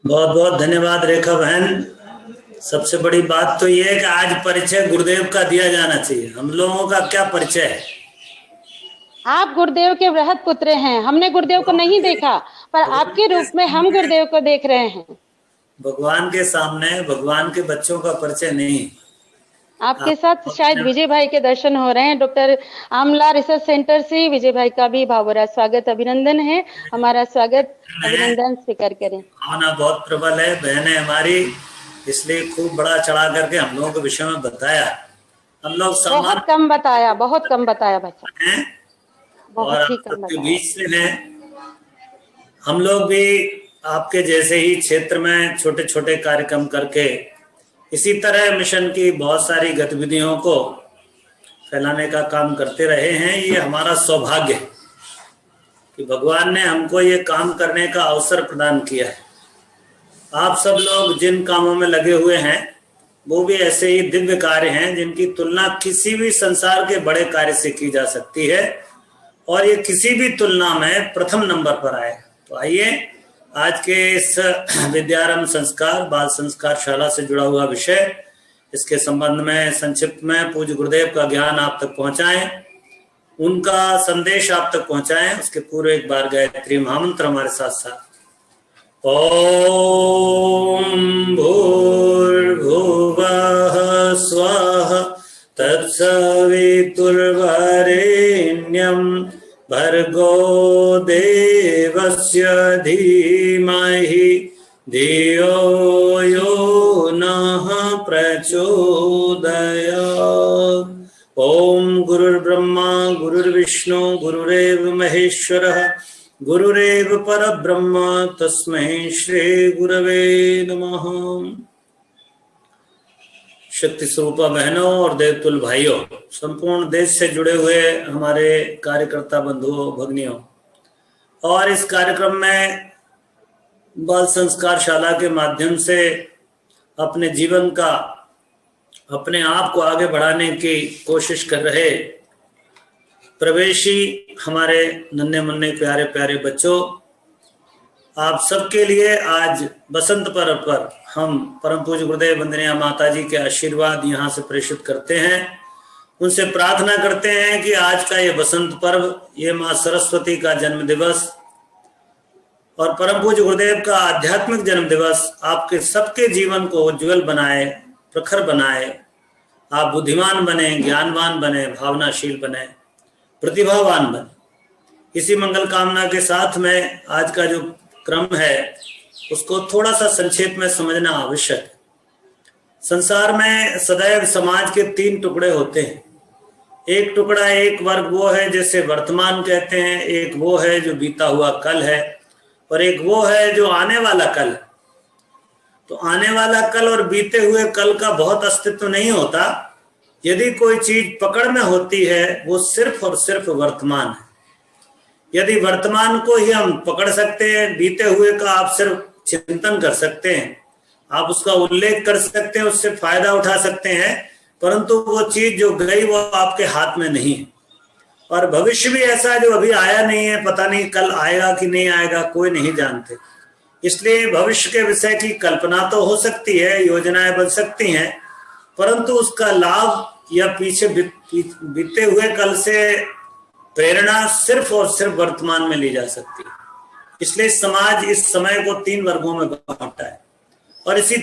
बहुत बहुत धन्यवाद रेखा बहन। सबसे बड़ी बात तो ये है कि आज परिचय गुरुदेव का दिया जाना चाहिए। हम लोगों का क्या परिचय है? आप गुरुदेव के वृहत पुत्र हैं। हमने गुरुदेव को नहीं देखा, पर आपके रूप में हम गुरुदेव को देख रहे हैं। भगवान के सामने भगवान के बच्चों का परिचय नहीं। आपके आप साथ शायद विजय भाई के दर्शन हो रहे हैं। डॉक्टर आमला रिसर्च सेंटर से विजय भाई का भी भावभरा स्वागत अभिनंदन है। हमारा स्वागत अभिनंदन स्वीकार करें। भावना बहुत प्रबल है, बहनें हमारी, इसलिए खूब बड़ा चढ़ा करके हम लोगों के विषय में बताया। हम लोग बहुत कम बताया, बहुत कम बताया बच्चा, हैं और बहुत ही आप कम सबके बताया। बीच से हैं। हम लोग भी आपके जैसे ही क्षेत्र में छोटे छोटे कार्यक्रम करके इसी तरह मिशन की बहुत सारी गतिविधियों को फैलाने का काम करते रहे हैं। ये हमारा सौभाग्य है कि भगवान ने हमको ये काम करने का अवसर प्रदान किया है। आप सब लोग जिन कामों में लगे हुए हैं वो भी ऐसे ही दिव्य कार्य हैं जिनकी तुलना किसी भी संसार के बड़े कार्य से की जा सकती है, और ये किसी भी तुलना में प्रथम नंबर पर आए। तो आइए, आज के इस विद्यारंभ संस्कार बाल संस्कार शाला से जुड़ा हुआ विषय, इसके संबंध में संक्षिप्त में पूज्य गुरुदेव का ज्ञान आप तक पहुंचाएं, उनका संदेश आप तक पहुंचाएं। उसके पूर्व एक बार गायत्री महामंत्र हमारे साथ साथ। ओम भूर्भुवः स्वः तत्सवितुर्वरेण्यं भर्गो देवस्य धीमहि धियो यो नः प्रचोदयात्। ओम गुरुर्ब्रह्मा गुरुर्विष्णु गुरुरेव महेश्वरः गुरुरेव परब्रह्म तस्मै श्री गुरवे नमः। शक्ति स्वरूपा बहनों और देवतुल भाइयों, संपूर्ण देश से जुड़े हुए हमारे कार्यकर्ता बंधुओं भगिनियों, और इस कार्यक्रम में बाल संस्कार शाला के माध्यम से अपने जीवन का, अपने आप को आगे बढ़ाने की कोशिश कर रहे प्रवेशी हमारे नन्हे मुन्ने प्यारे प्यारे बच्चों, आप सबके लिए आज बसंत पर्व पर हम परम पूज्य गुरुदेव वंदनीय माता जी के आशीर्वाद यहाँ से प्रेषित करते हैं। उनसे प्रार्थना करते हैं कि आज का ये बसंत पर्व, ये माँ सरस्वती का जन्म दिवस और परम पूज्य गुरुदेव का आध्यात्मिक जन्म दिवस आपके सबके जीवन को उज्ज्वल बनाए, प्रखर बनाए, आप बुद्धिमान बने, ज्ञानवान बने, भावनाशील बने, प्रतिभावान बने। इसी मंगल कामना के साथ में आज का जो क्रम है उसको थोड़ा सा संक्षेप में समझना आवश्यक है। संसार में सदैव समाज के तीन टुकड़े होते हैं। एक टुकड़ा, एक वर्ग वो है जिसे वर्तमान कहते हैं, एक वो है जो बीता हुआ कल है, और एक वो है जो आने वाला कल है। तो आने वाला कल और बीते हुए कल का बहुत अस्तित्व नहीं होता। यदि कोई चीज पकड़ में होती है वो सिर्फ और सिर्फ वर्तमान है। यदि वर्तमान को ही हम पकड़ सकते हैं, बीते हुए का आप सिर्फ चिंतन कर सकते हैं, आप उसका उल्लेख कर सकते हैं, उससे फायदा उठा सकते हैं, परंतु वो चीज जो गई वो आपके हाथ में नहीं है। और भविष्य भी ऐसा है जो अभी आया नहीं है, पता नहीं कल आएगा कि नहीं आएगा, कोई नहीं जानते। इसलिए भविष्य के विषय की कल्पना तो हो सकती है, योजनाएं बन सकती हैं, परंतु उसका लाभ या पीछे बीते हुए कल से प्रेरणा सिर्फ और सिर्फ वर्तमान में ली जा सकती है। इसलिए समाज इस समय को तीन वर्गों में बांटा है, और इसी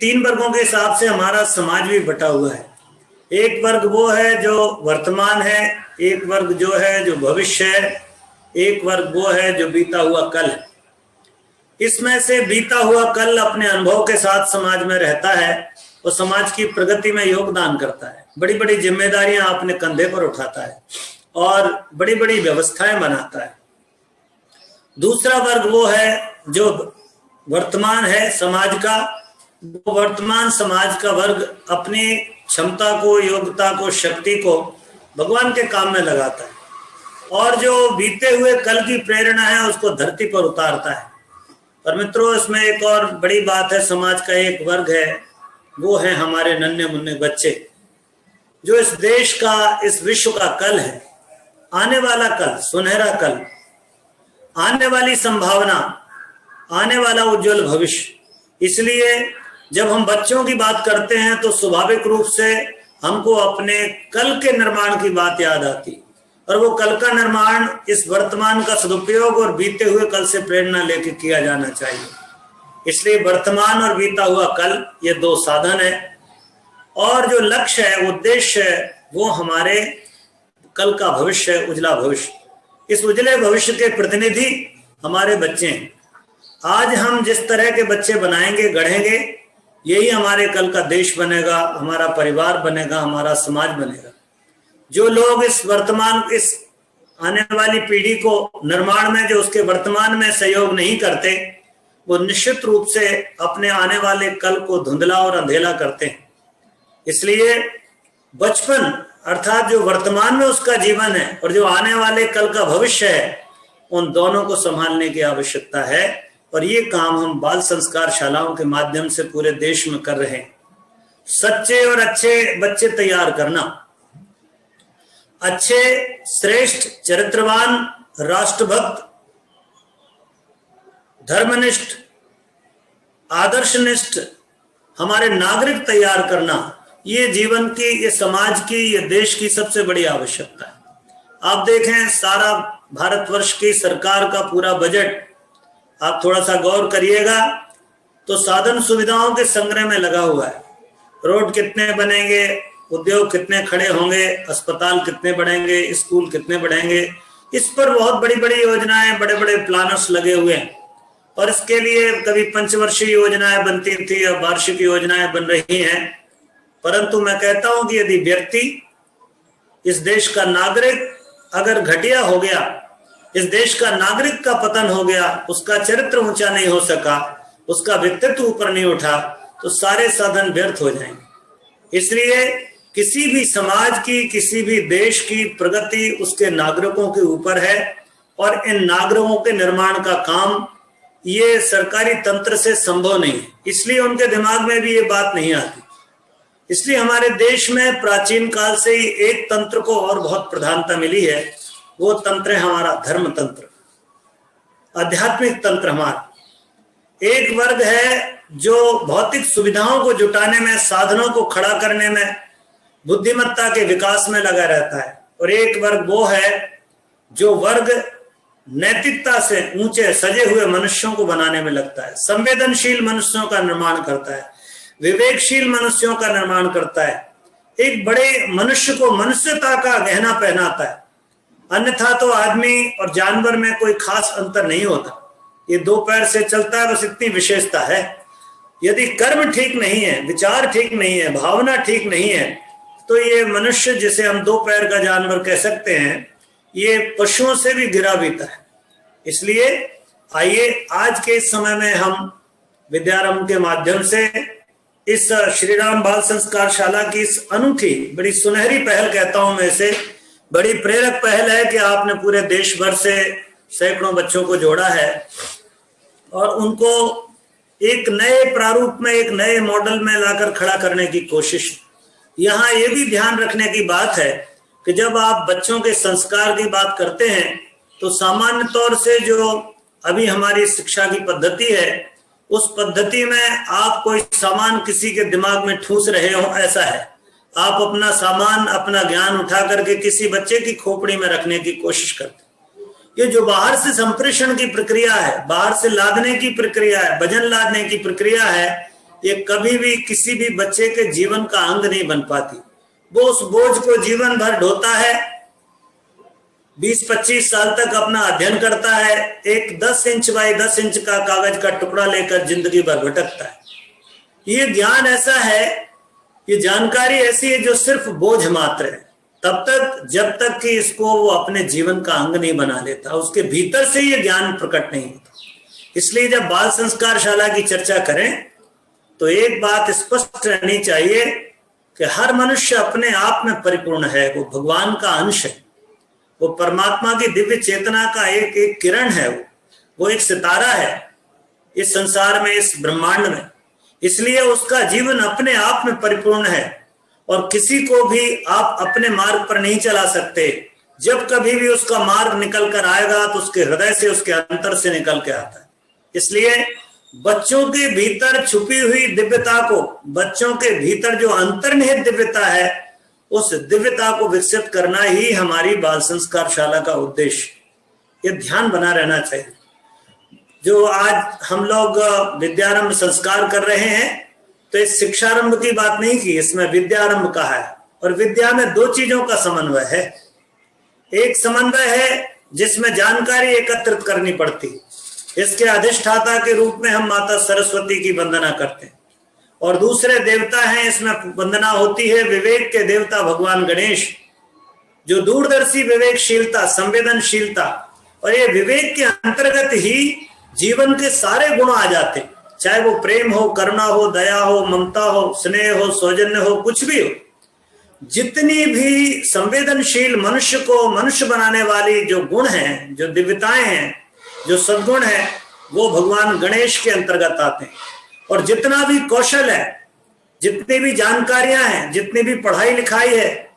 तीन वर्गों के हिसाब से हमारा समाज भी बटा हुआ है। एक वर्ग वो है जो वर्तमान है, एक वर्ग जो है जो भविष्य है, एक वर्ग वो है जो बीता हुआ कल है। इसमें से बीता हुआ कल अपने अनुभव के साथ समाज में रहता है और समाज की प्रगति में योगदान करता है, बड़ी बड़ी जिम्मेदारियां अपने कंधे पर उठाता है और बड़ी बड़ी व्यवस्थाएं बनाता है। दूसरा वर्ग वो है जो वर्तमान है समाज का। वो वर्तमान समाज का वर्ग अपनी क्षमता को, योग्यता को, शक्ति को भगवान के काम में लगाता है, और जो बीते हुए कल की प्रेरणा है उसको धरती पर उतारता है। और मित्रों, इसमें एक और बड़ी बात है, समाज का एक वर्ग है, वो है हमारे नन्हे मुन्ने बच्चे, जो इस देश का, इस विश्व का कल है, आने वाला कल, सुनहरा कल, आने वाली संभावना, आने वाला उज्जवल भविष्य। इसलिए जब हम बच्चों की बात करते हैं तो स्वाभाविक रूप से हमको अपने कल के निर्माण की बात याद आती, और वो कल का निर्माण इस वर्तमान का सदुपयोग और बीते हुए कल से प्रेरणा लेके किया जाना चाहिए। इसलिए वर्तमान और बीता हुआ कल, ये दो साधन है, और जो लक्ष्य है, उद्देश्य है, वो हमारे कल का भविष्य है, उजला भविष्य। इस उजले भविष्य के प्रतिनिधि हमारे बच्चे हैं। आज हम जिस तरह के बच्चे बनाएंगे, गढ़ेंगे, यही हमारे कल का देश बनेगा, हमारा परिवार बनेगा, हमारा समाज बनेगा। जो लोग इस वर्तमान, इस आने वाली पीढ़ी को निर्माण में, जो उसके वर्तमान में सहयोग नहीं करते, वो निश्चित रूप से अपने आने वाले कल को धुंधला और अंधेला करते हैं। इसलिए बचपन अर्थात जो वर्तमान में उसका जीवन है और जो आने वाले कल का भविष्य है, उन दोनों को संभालने की आवश्यकता है। और ये काम हम बाल संस्कार शालाओं के माध्यम से पूरे देश में कर रहे हैं। सच्चे और अच्छे बच्चे तैयार करना, अच्छे, श्रेष्ठ, चरित्रवान, राष्ट्रभक्त, धर्मनिष्ठ, आदर्शनिष्ठ हमारे नागरिक तैयार करना, ये जीवन की, ये समाज की, ये देश की सबसे बड़ी आवश्यकता है। आप देखें, सारा भारतवर्ष की सरकार का पूरा बजट आप थोड़ा सा गौर करिएगा तो साधन सुविधाओं के संग्रह में लगा हुआ है। रोड कितने बनेंगे, उद्योग कितने खड़े होंगे, अस्पताल कितने बढ़ेंगे, स्कूल कितने बढ़ेंगे, इस पर बहुत बड़ी बड़ी योजनाएं, बड़े बड़े प्लानर्स लगे हुए हैं। और इसके लिए कभी पंचवर्षीय योजनाएं बनती थी, अब वार्षिक योजनाएं बन रही हैं। परंतु मैं कहता हूं कि यदि व्यक्ति, इस देश का नागरिक अगर घटिया हो गया, इस देश का नागरिक का पतन हो गया, उसका चरित्र ऊंचा नहीं हो सका, उसका व्यक्तित्व ऊपर नहीं उठा, तो सारे साधन व्यर्थ हो जाएंगे। इसलिए किसी भी समाज की, किसी भी देश की प्रगति उसके नागरिकों के ऊपर है, और इन नागरिकों के निर्माण का काम ये सरकारी तंत्र से संभव नहीं है। इसलिए उनके दिमाग में भी ये बात नहीं आती। इसलिए हमारे देश में प्राचीन काल से ही एक तंत्र को और बहुत प्रधानता मिली है, वो तंत्र है हमारा धर्म तंत्र, आध्यात्मिक तंत्र। हमारा एक वर्ग है जो भौतिक सुविधाओं को जुटाने में, साधनों को खड़ा करने में, बुद्धिमत्ता के विकास में लगा रहता है, और एक वर्ग वो है जो वर्ग नैतिकता से ऊंचे सजे हुए मनुष्यों को बनाने में लगता है, संवेदनशील मनुष्यों का निर्माण करता है, विवेकशील मनुष्यों का निर्माण करता है, एक बड़े मनुष्य को मनुष्यता का गहना पहनाता है। अन्यथा तो आदमी और जानवर में कोई खास अंतर नहीं होता, ये दो पैर से चलता है, बस इतनी विशेषता है। यदि कर्म ठीक नहीं है, विचार ठीक नहीं है, भावना ठीक नहीं है, तो ये मनुष्य, जिसे हम दो पैर का जानवर कह सकते हैं, ये पशुओं से भी गिरा बीता है। इसलिए आइए आज के इस समय में हम विद्यारंभ के माध्यम से इस श्री राम बाल संस्कार शाला की इस अनूठी, बड़ी सुनहरी पहल कहता हूं मैं इसे, बड़ी प्रेरक पहल है कि आपने पूरे देश भर से सैकड़ों बच्चों को जोड़ा है और उनको एक नए प्रारूप में, एक नए मॉडल में लाकर खड़ा करने की कोशिश। यहाँ ये भी ध्यान रखने की बात है कि जब आप बच्चों के संस्कार की बात करते हैं तो सामान्य तौर से जो अभी हमारी शिक्षा की पद्धति है, उस पद्धति में आप कोई सामान किसी के दिमाग में ठूस रहे हो, ऐसा है। आप अपना सामान, अपना ज्ञान उठा करके किसी बच्चे की खोपड़ी में रखने की कोशिश करते। ये जो बाहर से संप्रेषण की प्रक्रिया है, बाहर से लादने की प्रक्रिया है, वजन लादने की प्रक्रिया है, ये कभी भी किसी भी बच्चे के जीवन का अंग नहीं बन पाती। वो उस बोझ को जीवन भर ढोता है, 20-25 साल तक अपना अध्ययन करता है, एक 10 इंच बाई 10 इंच का कागज का टुकड़ा लेकर जिंदगी भर भटकता है। ये ज्ञान ऐसा है, ये जानकारी ऐसी है जो सिर्फ बोझ मात्र है, तब तक जब तक कि इसको वो अपने जीवन का अंग नहीं बना लेता, उसके भीतर से ये ज्ञान प्रकट नहीं होता। इसलिए जब बाल संस्कार शाला की चर्चा करें तो एक बात स्पष्ट रहनी चाहिए कि हर मनुष्य अपने आप में परिपूर्ण है, वो भगवान का अंश है, वो परमात्मा की दिव्य चेतना का एक एक किरण है, वो एक सितारा है इस संसार में, इस ब्रह्मांड में। इसलिए उसका जीवन अपने आप में परिपूर्ण है और किसी को भी आप अपने मार्ग पर नहीं चला सकते। जब कभी भी उसका मार्ग निकल कर आएगा तो उसके हृदय से, उसके अंतर से निकल के आता है। इसलिए बच्चों के भीतर छुपी हुई दिव्यता को, बच्चों के भीतर जो अंतर्निहित दिव्यता है, उस दिव्यता को विकसित करना ही हमारी बाल संस्कार शाला का उद्देश्य, ये ध्यान बना रहना चाहिए। जो आज हम लोग विद्यारंभ संस्कार कर रहे हैं, तो इस शिक्षारंभ की बात नहीं की, इसमें विद्यारंभ कहा है। और विद्या में दो चीजों का समन्वय है। एक समन्वय है जिसमें जानकारी एकत्रित करनी पड़ती, इसके अधिष्ठाता के रूप में हम माता सरस्वती की वंदना करते हैं। और दूसरे देवता हैं, इसमें वंदना होती है विवेक के देवता भगवान गणेश, जो दूरदर्शी विवेकशीलता, संवेदनशीलता, और ये विवेक के अंतर्गत ही जीवन के सारे गुण आ जाते, चाहे वो प्रेम हो, करुणा हो, दया हो, ममता हो, स्नेह हो, सौजन्य हो, कुछ भी हो। जितनी भी संवेदनशील मनुष्य को मनुष्य बनाने वाली जो गुण हैं, जो दिव्यताएं हैं, जो सद्गुण है, वो भगवान गणेश के अंतर्गत आते हैं। और जितना भी कौशल है, जितनी भी जानकारियां हैं, जितनी भी पढ़ाई लिखाई है,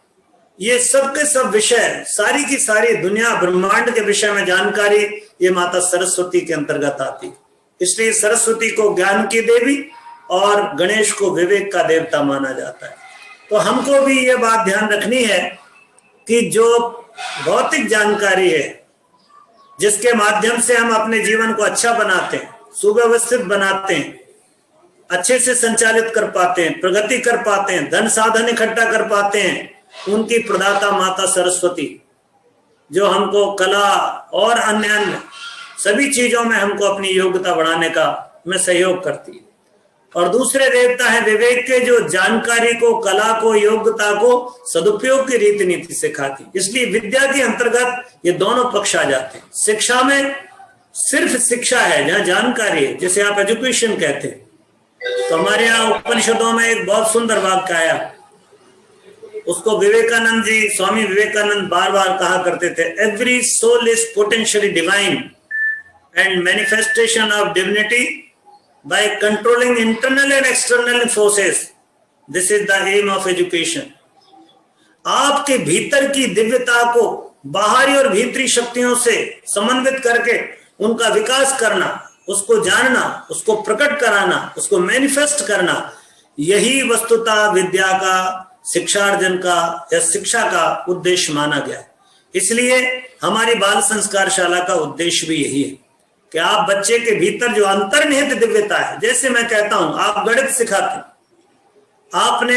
ये सब के सब विषय, सारी की सारी दुनिया ब्रह्मांड के विषय में जानकारी, ये माता सरस्वती के अंतर्गत आती। इसलिए सरस्वती को ज्ञान की देवी और गणेश को विवेक का देवता माना जाता है। तो हमको भी ये बात ध्यान रखनी है कि जो भौतिक जानकारी है, जिसके माध्यम से हम अपने जीवन को अच्छा बनाते हैं, सुव्यवस्थित बनाते हैं, अच्छे से संचालित कर पाते हैं, प्रगति कर पाते हैं, धन साधन इकट्ठा कर पाते हैं, उनकी प्रदाता माता सरस्वती, जो हमको कला और अन्य सभी चीजों में हमको अपनी योग्यता बढ़ाने का में सहयोग करती है। और दूसरे देवता है विवेक के, जो जानकारी को, कला को, योग्यता को सदुपयोग की रीति नीति सिखाती। इसलिए विद्या के अंतर्गत ये दोनों पक्ष आ जाते हैं। शिक्षा में सिर्फ शिक्षा है, जहाँ जानकारी है, जिसे आप एजुकेशन कहते हैं। तो हमारे यहाँ उपनिषदों में एक बहुत सुंदर वाक्य आया, उसको विवेकानंद जी, स्वामी विवेकानंद बार बार कहा करते थे, every soul is potentially divine and manifestation of divinity by controlling internal and external forces. This is the aim of education. आपके भीतर की दिव्यता को बाहरी और भीतरी शक्तियों से समन्वित करके उनका विकास करना, उसको जानना, उसको प्रकट कराना, उसको मैनिफेस्ट करना, यही वस्तुतः विद्या का, शिक्षार्जन का या शिक्षा का उद्देश्य माना गया है। इसलिए हमारी बाल संस्कार शाला का उद्देश्य भी यही है कि आप बच्चे के भीतर जो अंतर्निहित दिव्यता है, जैसे मैं कहता हूं, आप गणित सिखाते, आपने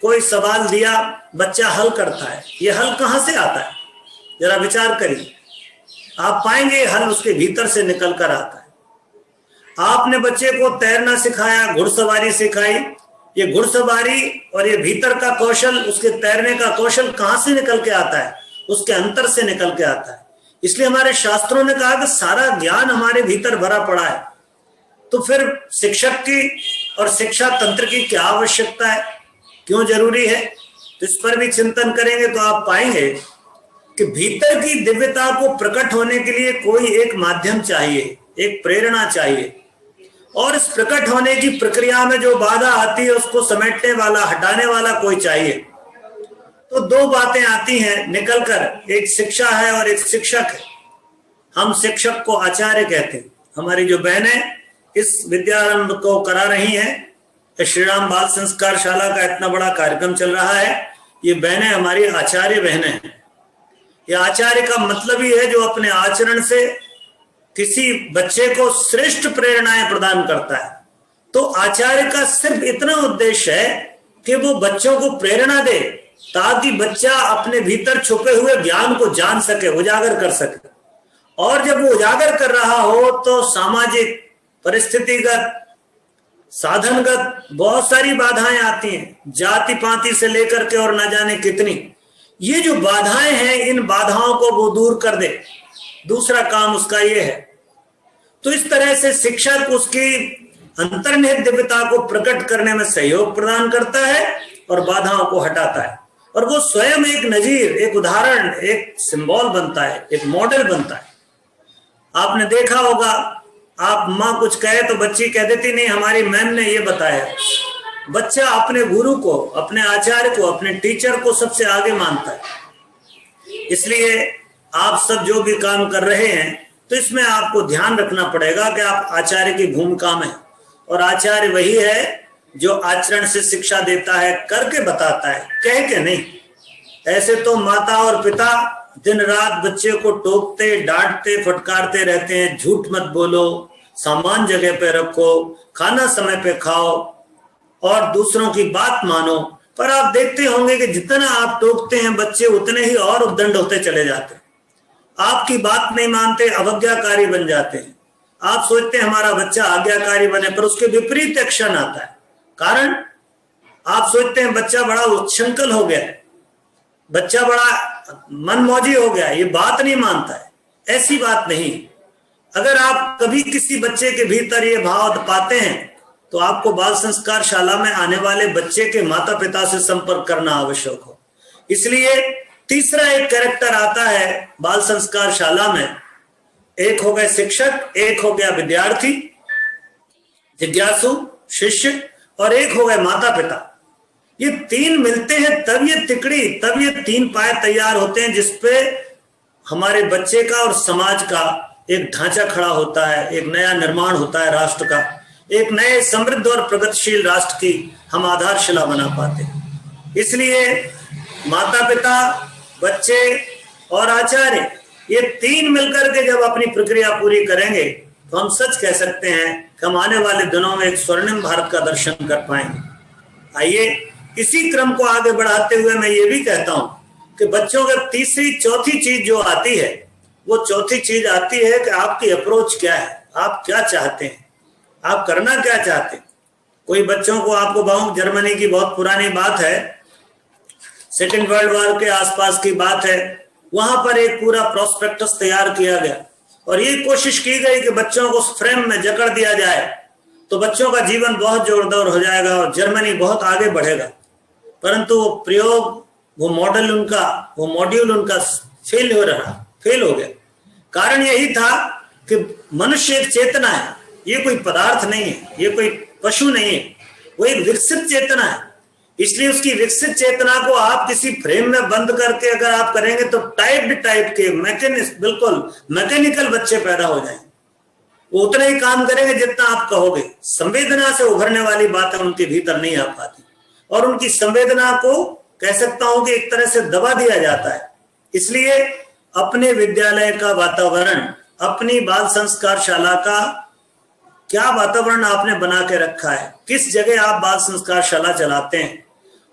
कोई सवाल दिया, बच्चा हल करता है, ये हल कहां से आता है, जरा विचार करिए। आप पाएंगे हल उसके भीतर से निकल कर आता है। आपने बच्चे को तैरना सिखाया, घुड़सवारी सिखाई, ये घुड़सवारी और ये भीतर का कौशल, उसके तैरने का कौशल कहां से निकल के आता है, उसके अंतर से निकल के आता है। इसलिए हमारे शास्त्रों ने कहा कि सारा ज्ञान हमारे भीतर भरा पड़ा है। तो फिर शिक्षक की और शिक्षा तंत्र की क्या आवश्यकता है, क्यों जरूरी है, तो इस पर भी चिंतन करेंगे तो आप पाएंगे कि भीतर की दिव्यता को प्रकट होने के लिए कोई एक माध्यम चाहिए, एक प्रेरणा चाहिए। और इस प्रकट होने की प्रक्रिया में जो बाधा आती है, उसको समेटने वाला, हटाने वाला कोई चाहिए। तो दो बातें आती हैं निकलकर, एक शिक्षा है और एक शिक्षक है। हम शिक्षक को आचार्य कहते हैं। हमारी जो बहनें इस विद्यारंभ को करा रही हैं, श्री राम बाल संस्कार शाला का इतना बड़ा कार्यक्रम चल रहा है, ये बहनें हमारी आचार्य बहनें हैं। ये आचार्य का मतलब ही है जो अपने आचरण से किसी बच्चे को श्रेष्ठ प्रेरणाएं प्रदान करता है। तो आचार्य का सिर्फ इतना उद्देश्य है कि वो बच्चों को प्रेरणा दे, ताकि बच्चा अपने भीतर छुपे हुए ज्ञान को जान सके, उजागर कर सके। और जब वो उजागर कर रहा हो तो सामाजिक, परिस्थितिगत, साधनगत बहुत सारी बाधाएं आती हैं, जाति पाति से लेकर के और न जाने कितनी। ये जो बाधाएं हैं, इन बाधाओं को वो दूर कर दे, दूसरा काम उसका ये है। तो इस तरह से शिक्षक उसकी अंतर्निहित दिव्यता को प्रकट करने में सहयोग प्रदान करता है और बाधाओं को हटाता है। और वो स्वयं एक नजीर, एक उदाहरण, एक सिंबल बनता है, एक मॉडल बनता है। आपने देखा होगा, आप माँ कुछ कहे तो बच्ची कह देती नहीं, हमारी मैम ने ये बताया। बच्चा अपने गुरु को, अपने आचार्य को, अपने टीचर को सबसे आगे मानता है। इसलिए आप सब जो भी काम कर रहे हैं, तो इसमें आपको ध्यान रखना पड़ेगा कि आप आचार्य की भूमिका में, और आचार्य वही है जो आचरण से शिक्षा देता है, करके बताता है, कह के नहीं। ऐसे तो माता और पिता दिन रात बच्चे को टोकते, डांटते, फटकारते रहते हैं, झूठ मत बोलो, सामान जगह पे रखो, खाना समय पे खाओ और दूसरों की बात मानो। पर आप देखते होंगे कि जितना आप टोकते हैं बच्चे उतने ही और उद्दंड होते चले जाते हैं, आपकी बात नहीं मानते, अवज्ञाकारी बन जाते हैं। आप सोचते हैं हमारा बच्चा आज्ञाकारी बने, पर उसके विपरीत एक्शन आता है। कारण आप सोचते हैं बच्चा बड़ा उच्छृंखल हो गया, बच्चा बड़ा मनमौजी हो गया, ये बात नहीं मानता है। ऐसी बात नहीं। अगर आप कभी किसी बच्चे के भीतर ये भाव पाते हैं तो आपको बाल संस्कार शाला में आने वाले बच्चे के माता पिता से संपर्क करना आवश्यक हो। इसलिए तीसरा एक कैरेक्टर आता है बाल संस्कार शाला में। एक हो गए शिक्षक, एक हो गया विद्यार्थी, जिज्ञासु शिष्य, और एक हो गए माता पिता। ये तीन मिलते हैं तब ये तिकड़ी, तब ये तीन पाए तैयार होते हैं जिसपे हमारे बच्चे का और समाज का एक ढांचा खड़ा होता है, एक नया निर्माण होता है राष्ट्र का, एक नए समृद्ध और प्रगतिशील राष्ट्र की हम आधारशिला बना पाते हैं। इसलिए माता पिता, बच्चे और आचार्य, ये तीन मिलकर के जब अपनी प्रक्रिया पूरी करेंगे तो हम सच कह सकते हैं कि हम आने वाले दिनों में एक स्वर्णिम भारत का दर्शन कर पाएंगे। आइए इसी क्रम को आगे बढ़ाते हुए मैं ये भी कहता हूं कि बच्चों के तीसरी चौथी चीज जो आती है, वो चौथी चीज आती है कि आपकी अप्रोच क्या है, आप क्या चाहते हैं, आप करना क्या चाहते हैं। कोई बच्चों को आपको बताऊं, जर्मनी की बहुत पुरानी बात है, सेकेंड वर्ल्ड वॉर के आसपास की बात है, वहां पर एक पूरा प्रोस्पेक्टस तैयार किया गया और ये कोशिश की गई कि बच्चों को फ्रेम में जकड़ दिया जाए तो बच्चों का जीवन बहुत जोरदार हो जाएगा और जर्मनी बहुत आगे बढ़ेगा। परंतु वो प्रयोग, वो मॉड्यूल उनका फेल हो गया। कारण यही था कि मनुष्य एक चेतना है, ये कोई पदार्थ नहीं है, ये कोई पशु नहीं है, वो एक विकसित चेतना है। इसलिए उसकी विकसित चेतना को आप किसी फ्रेम में बंद करके अगर आप करेंगे तो टाइप के बिल्कुल मैकेनिकल बच्चे पैदा हो जाएंगे। वो उतना ही काम करेंगे जितना आप कहोगे। संवेदना से उभरने वाली बातें उनके भीतर नहीं आ पाती और उनकी संवेदना को कह सकता हूं कि एक तरह से दबा दिया जाता है। इसलिए अपने विद्यालय का वातावरण, अपनी बाल संस्कार शाला का क्या वातावरण आपने बना के रखा है, किस जगह आप बाल संस्कार शाला चलाते हैं,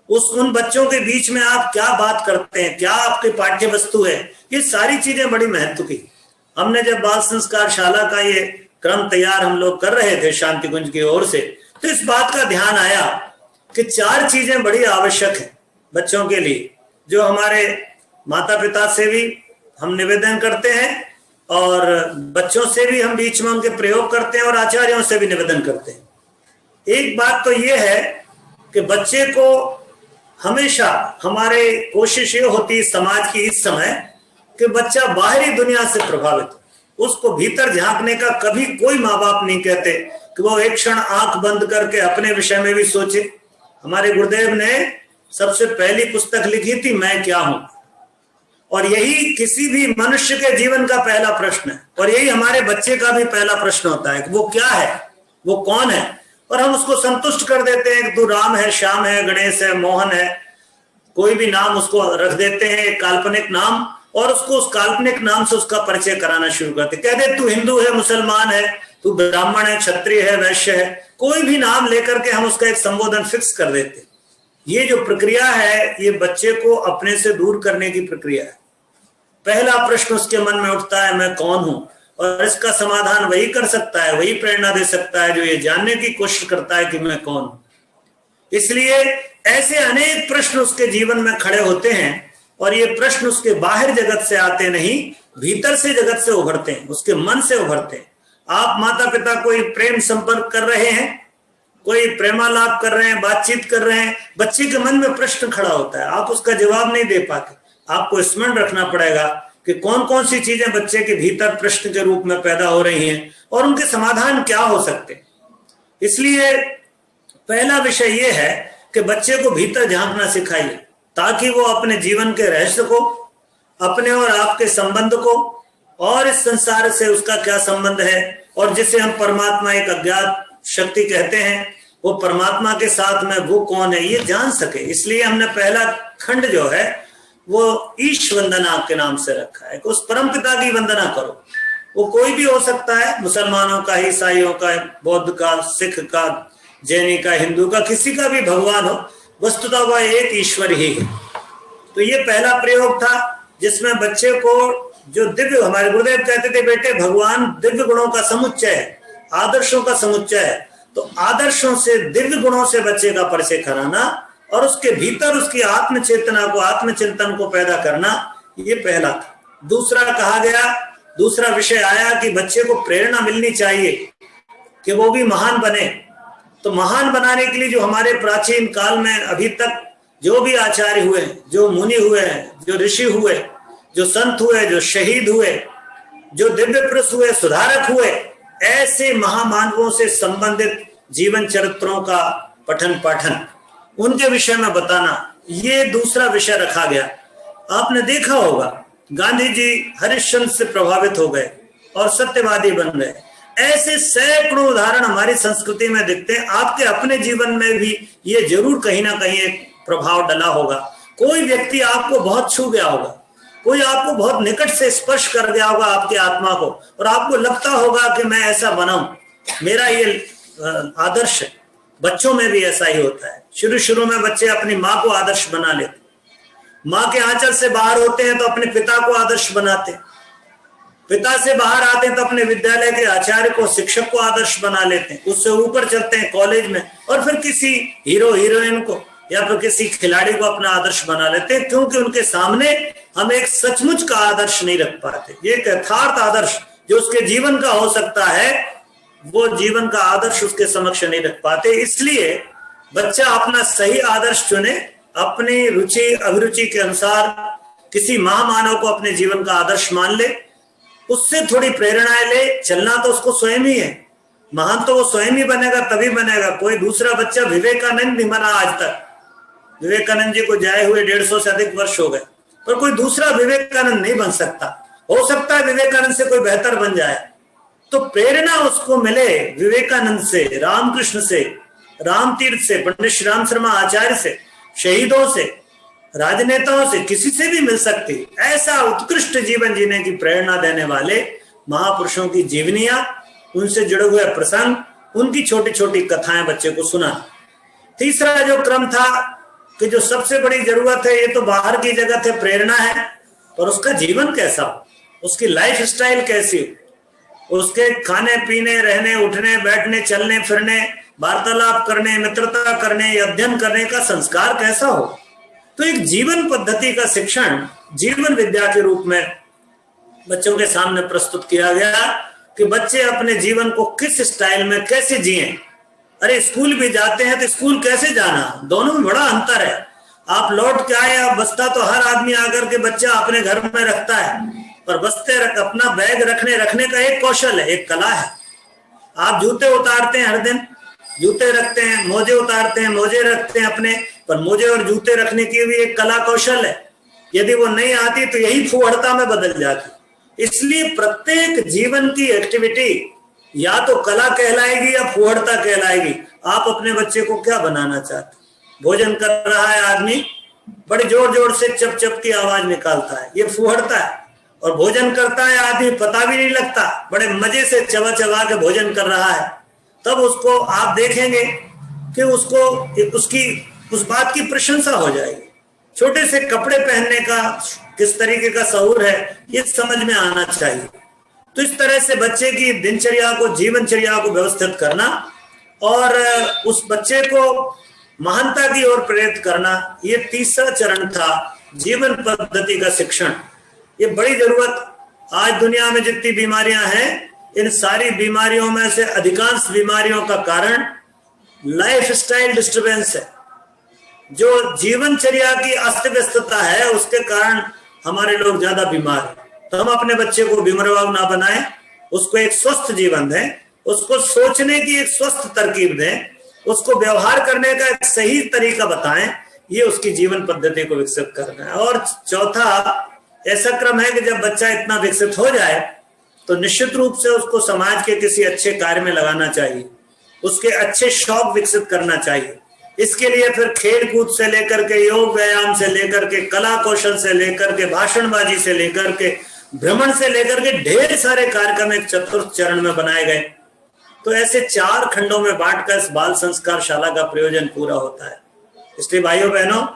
उन बच्चों के बीच में आप क्या बात करते हैं, क्या आपकी पाठ्य वस्तु है, ये सारी चीजें बड़ी महत्व की। हमने जब बाल संस्कार शाला का ये क्रम तैयार हम लोग कर रहे थे शांति कुंज की ओर से, तो इस बात का ध्यान आया कि चार चीजें बड़ी आवश्यक है बच्चों के लिए, जो हमारे माता पिता से भी हम निवेदन करते हैं और बच्चों से भी हम बीच में उनके प्रयोग करते हैं और आचार्यों से भी निवेदन करते हैं। एक बात तो ये है कि बच्चे को हमेशा हमारे कोशिश ये होती है समाज की इस समय कि बच्चा बाहरी दुनिया से प्रभावित हो, उसको भीतर झांकने का कभी कोई माँ बाप नहीं कहते कि वो एक क्षण आंख बंद करके अपने विषय में भी सोचे। हमारे गुरुदेव ने सबसे पहली पुस्तक लिखी थी मैं क्या हूं, और यही किसी भी मनुष्य के जीवन का पहला प्रश्न है और यही हमारे बच्चे का भी पहला प्रश्न होता है कि वो क्या है, वो कौन है। और हम उसको संतुष्ट कर देते हैं कि तू राम है, श्याम है, गणेश है, मोहन है, कोई भी नाम उसको रख देते हैं, एक काल्पनिक नाम, और उसको उस काल्पनिक नाम से उसका परिचय कराना शुरू करते। कह दे तू हिंदू है, मुसलमान है, तू ब्राह्मण है, क्षत्रिय है, वैश्य है, कोई भी नाम लेकर के हम उसका एक संबोधन फिक्स कर देते। ये जो प्रक्रिया है ये बच्चे को अपने से दूर करने की प्रक्रिया है। पहला प्रश्न उसके मन में उठता है मैं कौन हूं, और इसका समाधान वही कर सकता है, वही प्रेरणा दे सकता है जो ये जानने की कोशिश करता है कि मैं कौन हूं। इसलिए ऐसे अनेक प्रश्न उसके जीवन में खड़े होते हैं और ये प्रश्न उसके बाहर जगत से आते नहीं, भीतर से जगत से उभरते हैं, उसके मन से उभरते हैं। आप माता पिता कोई प्रेम संपर्क कर रहे हैं, कोई प्रेमालाप कर रहे हैं, बातचीत कर रहे हैं, बच्चे के मन में प्रश्न खड़ा होता है, आप उसका जवाब नहीं दे पाते। आपको स्मरण रखना पड़ेगा कि कौन कौन सी चीजें बच्चे के भीतर प्रश्न के रूप में पैदा हो रही हैं और उनके समाधान क्या हो सकते हैं। इसलिए पहला विषय यह है कि बच्चे को भीतर झांकना सिखाइए ताकि वो अपने जीवन के रहस्य को, अपने और आपके संबंध को और इस संसार से उसका क्या संबंध है, और जिसे हम परमात्मा एक अज्ञात शक्ति कहते हैं, वो परमात्मा के साथ में वो कौन है, ये जान सके। इसलिए हमने पहला खंड जो है वो ईश वंदना के नाम से रखा है, उस परम पिता की वंदना करो। वो कोई भी हो सकता है, मुसलमानों का, ईसाइयों का, बौद्ध का, सिख का, जैनी का, हिंदू का, किसी का भी भगवान हो, वस्तुतः वह एक ईश्वर ही है। तो ये पहला प्रयोग था जिसमें बच्चे को जो दिव्य, हमारे गुरुदेव कहते थे बेटे भगवान दिव्य गुणों का समुच्चय है, आदर्शों का समुच्चय है। तो आदर्शों से, दिव्य गुणों से बच्चे का परिचय कराना और उसके भीतर उसकी आत्म चेतना को, आत्मचिंतन को पैदा करना, ये पहला था। दूसरा कहा गया, दूसरा विषय आया कि बच्चे को प्रेरणा मिलनी चाहिए कि वो भी महान बने। तो महान बनाने के लिए जो हमारे प्राचीन काल में अभी तक जो भी आचार्य हुए, जो मुनि हुए हैं, जो ऋषि हुए, जो संत हुए, जो शहीद हुए, जो दिव्य पुरुष हुए, सुधारक हुए, ऐसे महामानवों से संबंधित जीवन चरित्रों का पठन पाठन, उनके विषय में बताना, ये दूसरा विषय रखा गया। आपने देखा होगा गांधी जी हरिश्चंद्र से प्रभावित हो गए और सत्यवादी बन गए। ऐसे सैकड़ों उदाहरण हमारी संस्कृति में दिखते हैं। आपके अपने जीवन में भी ये जरूर कहीं ना कहीं एक प्रभाव डला होगा। कोई व्यक्ति आपको बहुत छू गया होगा, कोई आपको बहुत निकट से स्पर्श कर गया होगा आपकी आत्मा को, और आपको लगता होगा कि मैं ऐसा बनाऊं, मेरा ये आदर्श है। बच्चों में भी ऐसा ही होता है। शुरू शुरू में बच्चे अपनी माँ को आदर्श बना लेते, माँ के आंचल से बाहर होते हैं तो अपने पिता को आदर्श बनाते, पिता से बाहर आते हैं तो अपने विद्यालय के आचार्य को, शिक्षक को आदर्श बना लेते हैं। उससे ऊपर चलते हैं कॉलेज में, और फिर किसी हीरो हीरोइन को या फिर किसी खिलाड़ी को अपना आदर्श बना लेते हैं, क्योंकि उनके सामने हम एक सचमुच का आदर्श नहीं रख पाते। ये एक यथार्थ आदर्श जो उसके जीवन का हो सकता है, वो जीवन का आदर्श उसके समक्ष नहीं रख पाते। इसलिए बच्चा अपना सही आदर्श चुने, अपनी रुचि अभिरुचि के अनुसार किसी महामानव को अपने जीवन का आदर्श मान ले, उससे थोड़ी प्रेरणाएं ले। चलना तो उसको स्वयं ही है, महान तो वो स्वयं ही बनेगा, तभी बनेगा। कोई दूसरा बच्चा विवेकानंद नहीं बना आज तक। विवेकानंद जी को जाए हुए 150 से अधिक वर्ष हो गए, पर कोई दूसरा विवेकानंद नहीं बन सकता। हो सकता है विवेकानंद से कोई बेहतर बन जाए। तो प्रेरणा उसको मिले विवेकानंद से, रामकृष्ण से, रामतीर्थ से, पंडित श्री राम शर्मा आचार्य से, शहीदों से, राजनेताओं से, किसी से भी मिल सकती। ऐसा उत्कृष्ट जीवन जीने की प्रेरणा देने वाले महापुरुषों की जीवनियां, उनसे जुड़े हुए प्रसंग, उनकी छोटी छोटी कथाएं बच्चे को सुना। तीसरा जो क्रम था कि जो सबसे बड़ी जरूरत है, ये तो बाहर की जगत है, प्रेरणा है, पर उसका जीवन कैसा हो, उसकी लाइफ स्टाइल कैसी हो, उसके खाने पीने, रहने, उठने, बैठने, चलने फिरने, वार्तालाप करने, मित्रता करने, अध्ययन करने का संस्कार कैसा हो। तो एक जीवन पद्धति का शिक्षण जीवन विद्या के रूप में बच्चों के सामने प्रस्तुत किया गया कि बच्चे अपने जीवन को किस स्टाइल में कैसे जिएं। अरे स्कूल भी जाते हैं तो स्कूल कैसे जाना, दोनों में बड़ा अंतर है। आप लौट के आए, आप बस्ता तो हर आदमी आकर के बच्चा अपने घर में रखता है, पर बस्ते अपना बैग रखने का एक कौशल है, एक कला है। आप जूते उतारते हैं, हर दिन जूते रखते हैं, मोजे उतारते हैं, मोजे रखते हैं अपने, पर मोजे और जूते रखने की भी एक कला कौशल है। यदि वो नहीं आती तो यही फुहड़ता में बदल जाती। इसलिए प्रत्येक जीवन की एक्टिविटी या तो कला कहलाएगी या फुहड़ता कहलाएगी। आप अपने बच्चे को क्या बनाना चाहते? भोजन कर रहा है आदमी, बड़े जोर जोर से चप चप की आवाज निकालता है, ये फुहड़ता है। और भोजन करता है आदमी, पता भी नहीं लगता, बड़े मजे से चबा चबा के भोजन कर रहा है। तब उसको आप देखेंगे कि उसको उसकी उस बात की प्रशंसा हो जाएगी। छोटे से कपड़े पहनने का किस तरीके का शऊर है, ये समझ में आना चाहिए। तो इस तरह से बच्चे की दिनचर्या को, जीवनचर्या को व्यवस्थित करना और उस बच्चे को महानता की ओर प्रेरित करना, ये तीसरा चरण था जीवन पद्धति का शिक्षण। ये बड़ी जरूरत। आज दुनिया में जितनी बीमारियां हैं, इन सारी बीमारियों में से अधिकांश बीमारियों का कारण लाइफ स्टाइल डिस्टर्बेंस है। जो जीवनचर्या की अस्त व्यस्तता है, उसके कारण हमारे लोग ज्यादा बीमार हैं। तो हम अपने बच्चे को बीमार ना बनाएं, उसको एक स्वस्थ जीवन दें, उसको सोचने की एक स्वस्थ तरकीब दें, उसको व्यवहार करने का एक सही तरीका बताएं। ये उसकी जीवन पद्धति को विकसित करना है। और चौथा ऐसा क्रम है कि जब बच्चा इतना विकसित हो जाए तो निश्चित रूप से उसको समाज के किसी अच्छे कार्य में लगाना चाहिए, उसके अच्छे शौक विकसित करना चाहिए। इसके लिए फिर खेल कूद से लेकर के, योग व्यायाम से लेकर के, कला कौशल से लेकर के, भाषणबाजी से लेकर के, भ्रमण से लेकर के ढेर सारे कार्यक्रम एक चतुर्थ चरण में बनाए गए। तो ऐसे 4 खंडों में बांटकर इस बाल संस्कार शाला का प्रयोजन पूरा होता है। इसलिए भाइयों बहनों,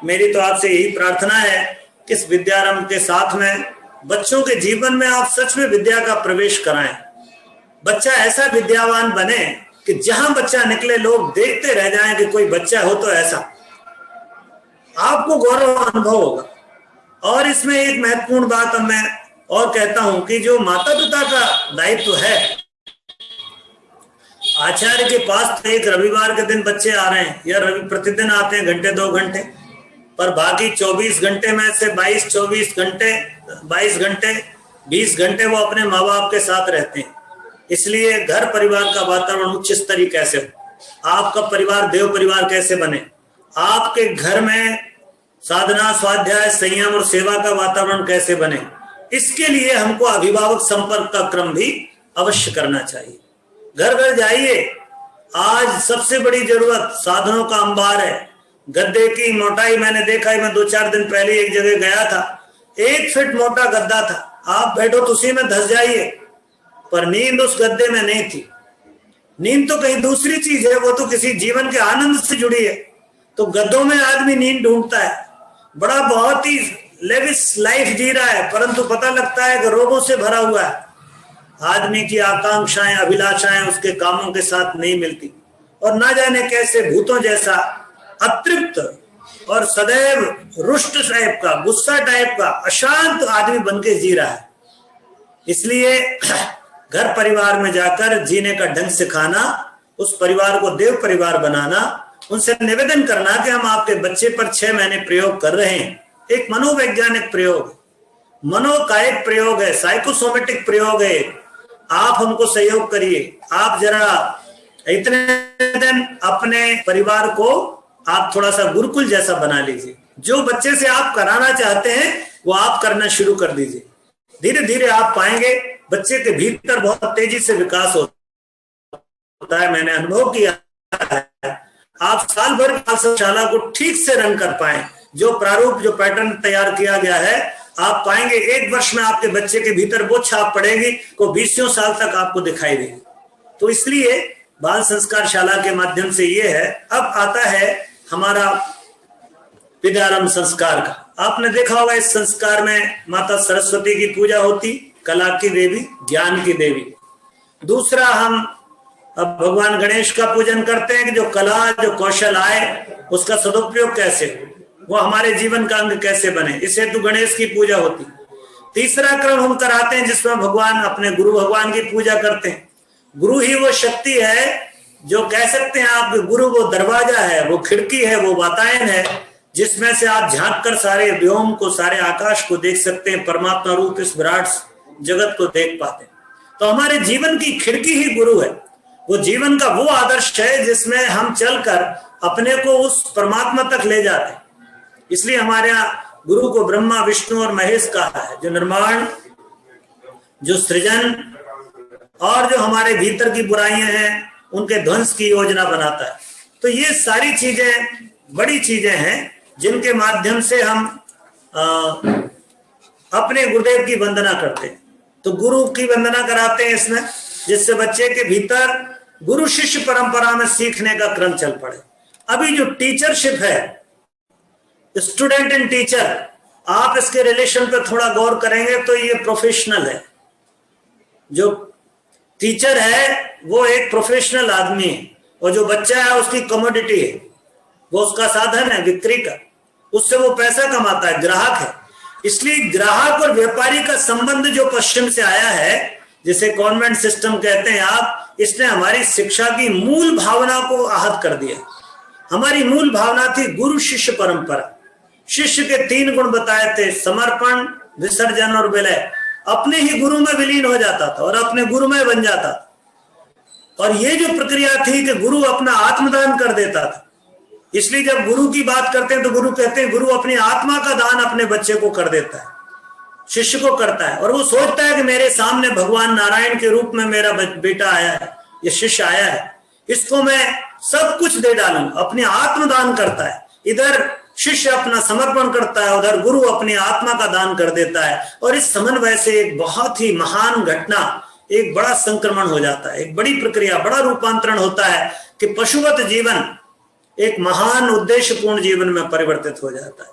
मेरी तो आपसे यही प्रार्थना है कि इस विद्यारंभ के साथ में बच्चों के जीवन में आप सच में विद्या का प्रवेश कराएं। बच्चा ऐसा विद्यावान बने कि जहां बच्चा निकले लोग देखते रह जाएं कि कोई बच्चा हो तो ऐसा, आपको गौरव अनुभव होगा। और इसमें एक महत्वपूर्ण बात मैं और कहता हूं कि जो माता पिता का दायित्व है, आचार्य के पास तो एक रविवार के दिन बच्चे आ रहे हैं या प्रतिदिन आते हैं घंटे 2 घंटे, पर बाकी 24 घंटे में से 22 घंटे 20 घंटे वो अपने माँ बाप के साथ रहते हैं। इसलिए घर परिवार का वातावरण उच्च स्तरीय कैसे हो, आपका परिवार देव परिवार कैसे बने, आपके घर में साधना स्वाध्याय संयम और सेवा का वातावरण कैसे बने, इसके लिए हमको अभिभावक संपर्क का क्रम भी अवश्य करना चाहिए। घर घर जाइए। आज सबसे बड़ी जरूरत साधनों का अंबार है। गद्दे की मोटाई मैंने देखा है, मैं 2-4 दिन पहले एक जगह गया था, 1 फीट मोटा गद्दा था। आप बैठो तो उसी में धस जाइए, पर नींद उस गद्दे में नहीं थी। नींद तो कहीं दूसरी चीज है, वो तो किसी जीवन के आनंद से जुड़ी है। तो गद्दों में आदमी नींद ढूंढता है, बड़ा बहुत ही लेविश लाइफ जी रहा है, परंतु पता लगता है कि रोगों से भरा हुआ है। आदमी की आकांक्षाएं अभिलाषाएं उसके कामों के साथ नहीं मिलती, और ना जाने कैसे भूतों जैसा अतृप्त और सदैव रुष्ट टाइप का, गुस्सा टाइप का, अशांत आदमी बनके जी रहा है। इसलिए घर परिवार में जाकर जीने का ढंग सिखाना, उस परिवार को देव परिवार बनाना, उनसे निवेदन करना कि हम आपके बच्चे पर 6 महीने प्रयोग कर रहे हैं। एक मनोवैज्ञानिक प्रयोग, मनोकायिक प्रयोग है, साइकोसोमेटिक प्रयोग है। आप हमको सहयोग करिए। आप जरा इतने दिन अपने परिवार को आप थोड़ा सा गुरुकुल जैसा बना लीजिए। जो बच्चे से आप कराना चाहते हैं वो आप करना शुरू कर दीजिए। धीरे धीरे आप पाएंगे बच्चे के भीतर बहुत तेजी से विकास होता है। मैंने अनुभव किया है। आप साल भर शाला को ठीक से रन कर पाए, जो प्रारूप जो पैटर्न तैयार किया गया है, आप पाएंगे 1 वर्ष में आपके बच्चे के भीतर वो छाप पड़ेगी को 20 साल तक आपको दिखाई देगी। तो इसलिए बाल संस्कार शाला के माध्यम से ये है। अब आता है हमारा विद्यारंभ संस्कार का। आपने देखा होगा इस संस्कार में माता सरस्वती की पूजा होती, कला की देवी, ज्ञान की देवी। दूसरा, हम अब भगवान गणेश का पूजन करते हैं कि जो कला जो कौशल आए उसका सदुपयोग कैसे, वो हमारे जीवन का अंग कैसे बने, इस हेतु गणेश की पूजा होती। तीसरा क्रम हम कराते हैं जिसमें भगवान अपने गुरु भगवान की पूजा करते हैं। गुरु ही वो शक्ति है जो कह सकते हैं आप, गुरु वो दरवाजा है, वो खिड़की है, वो वातायन है जिसमें से आप झांक कर सारे व्योम को, सारे आकाश को देख सकते हैं, परमात्मा रूप इस विराट जगत को देख पाते हैं। तो हमारे जीवन की खिड़की ही गुरु है। वो जीवन का वो आदर्श है जिसमें हम चलकर अपने को उस परमात्मा तक ले जाते हैं। इसलिए हमारे यहाँ गुरु को ब्रह्मा विष्णु और महेश कहा है, जो निर्माण, जो सृजन और जो हमारे भीतर की बुराइयां हैं उनके ध्वंस की योजना बनाता है। तो ये सारी चीजें बड़ी चीजें हैं जिनके माध्यम से हम अपने गुरुदेव की वंदना करते हैं। तो गुरु की वंदना कराते हैं इसमें, जिससे बच्चे के भीतर गुरु शिष्य परंपरा में सीखने का क्रम चल पड़े। अभी जो टीचरशिप है, स्टूडेंट एंड टीचर, आप इसके रिलेशन पे थोड़ा गौर करेंगे तो ये प्रोफेशनल है। जो टीचर है वो एक प्रोफेशनल आदमी है, और जो बच्चा है उसकी कमोडिटी है, वो उसका साधन है बिक्री का, उससे वो पैसा कमाता है, ग्राहक है। इसलिए ग्राहक और व्यापारी का संबंध जो पश्चिम से आया है, जिसे कॉन्वेंट सिस्टम कहते हैं आप, इसने हमारी शिक्षा की मूल भावना को आहत कर दिया। हमारी मूल भावना थी गुरु शिष्य परंपरा। शिष्य के 3 गुण बताए थे, समर्पण, विसर्जन और विलय। अपने ही गुरु में विलीन हो जाता था और अपने गुरु में बन जाता था। और ये जो प्रक्रिया थी कि गुरु अपना आत्मदान कर देता था। इसलिए जब गुरु की बात करते हैं तो गुरु कहते हैं गुरु अपनी आत्मा का दान अपने बच्चे को कर देता है। शिष्य को करता है, और वो सोचता है कि मेरे सामने भगवान नारायण के रूप में मेरा बेटा आया है, ये शिष्य आया है, इसको मैं सब कुछ दे डालूंगा, अपने आत्मदान करता है। इधर शिष्य अपना समर्पण करता है, उधर गुरु अपनी आत्मा का दान कर देता है, और इस समन्वय से एक बहुत ही महान घटना, एक बड़ा संक्रमण हो जाता है, एक बड़ी प्रक्रिया, बड़ा रूपांतरण होता है कि पशुवत जीवन एक महान उद्देश्यपूर्ण जीवन में परिवर्तित हो जाता है।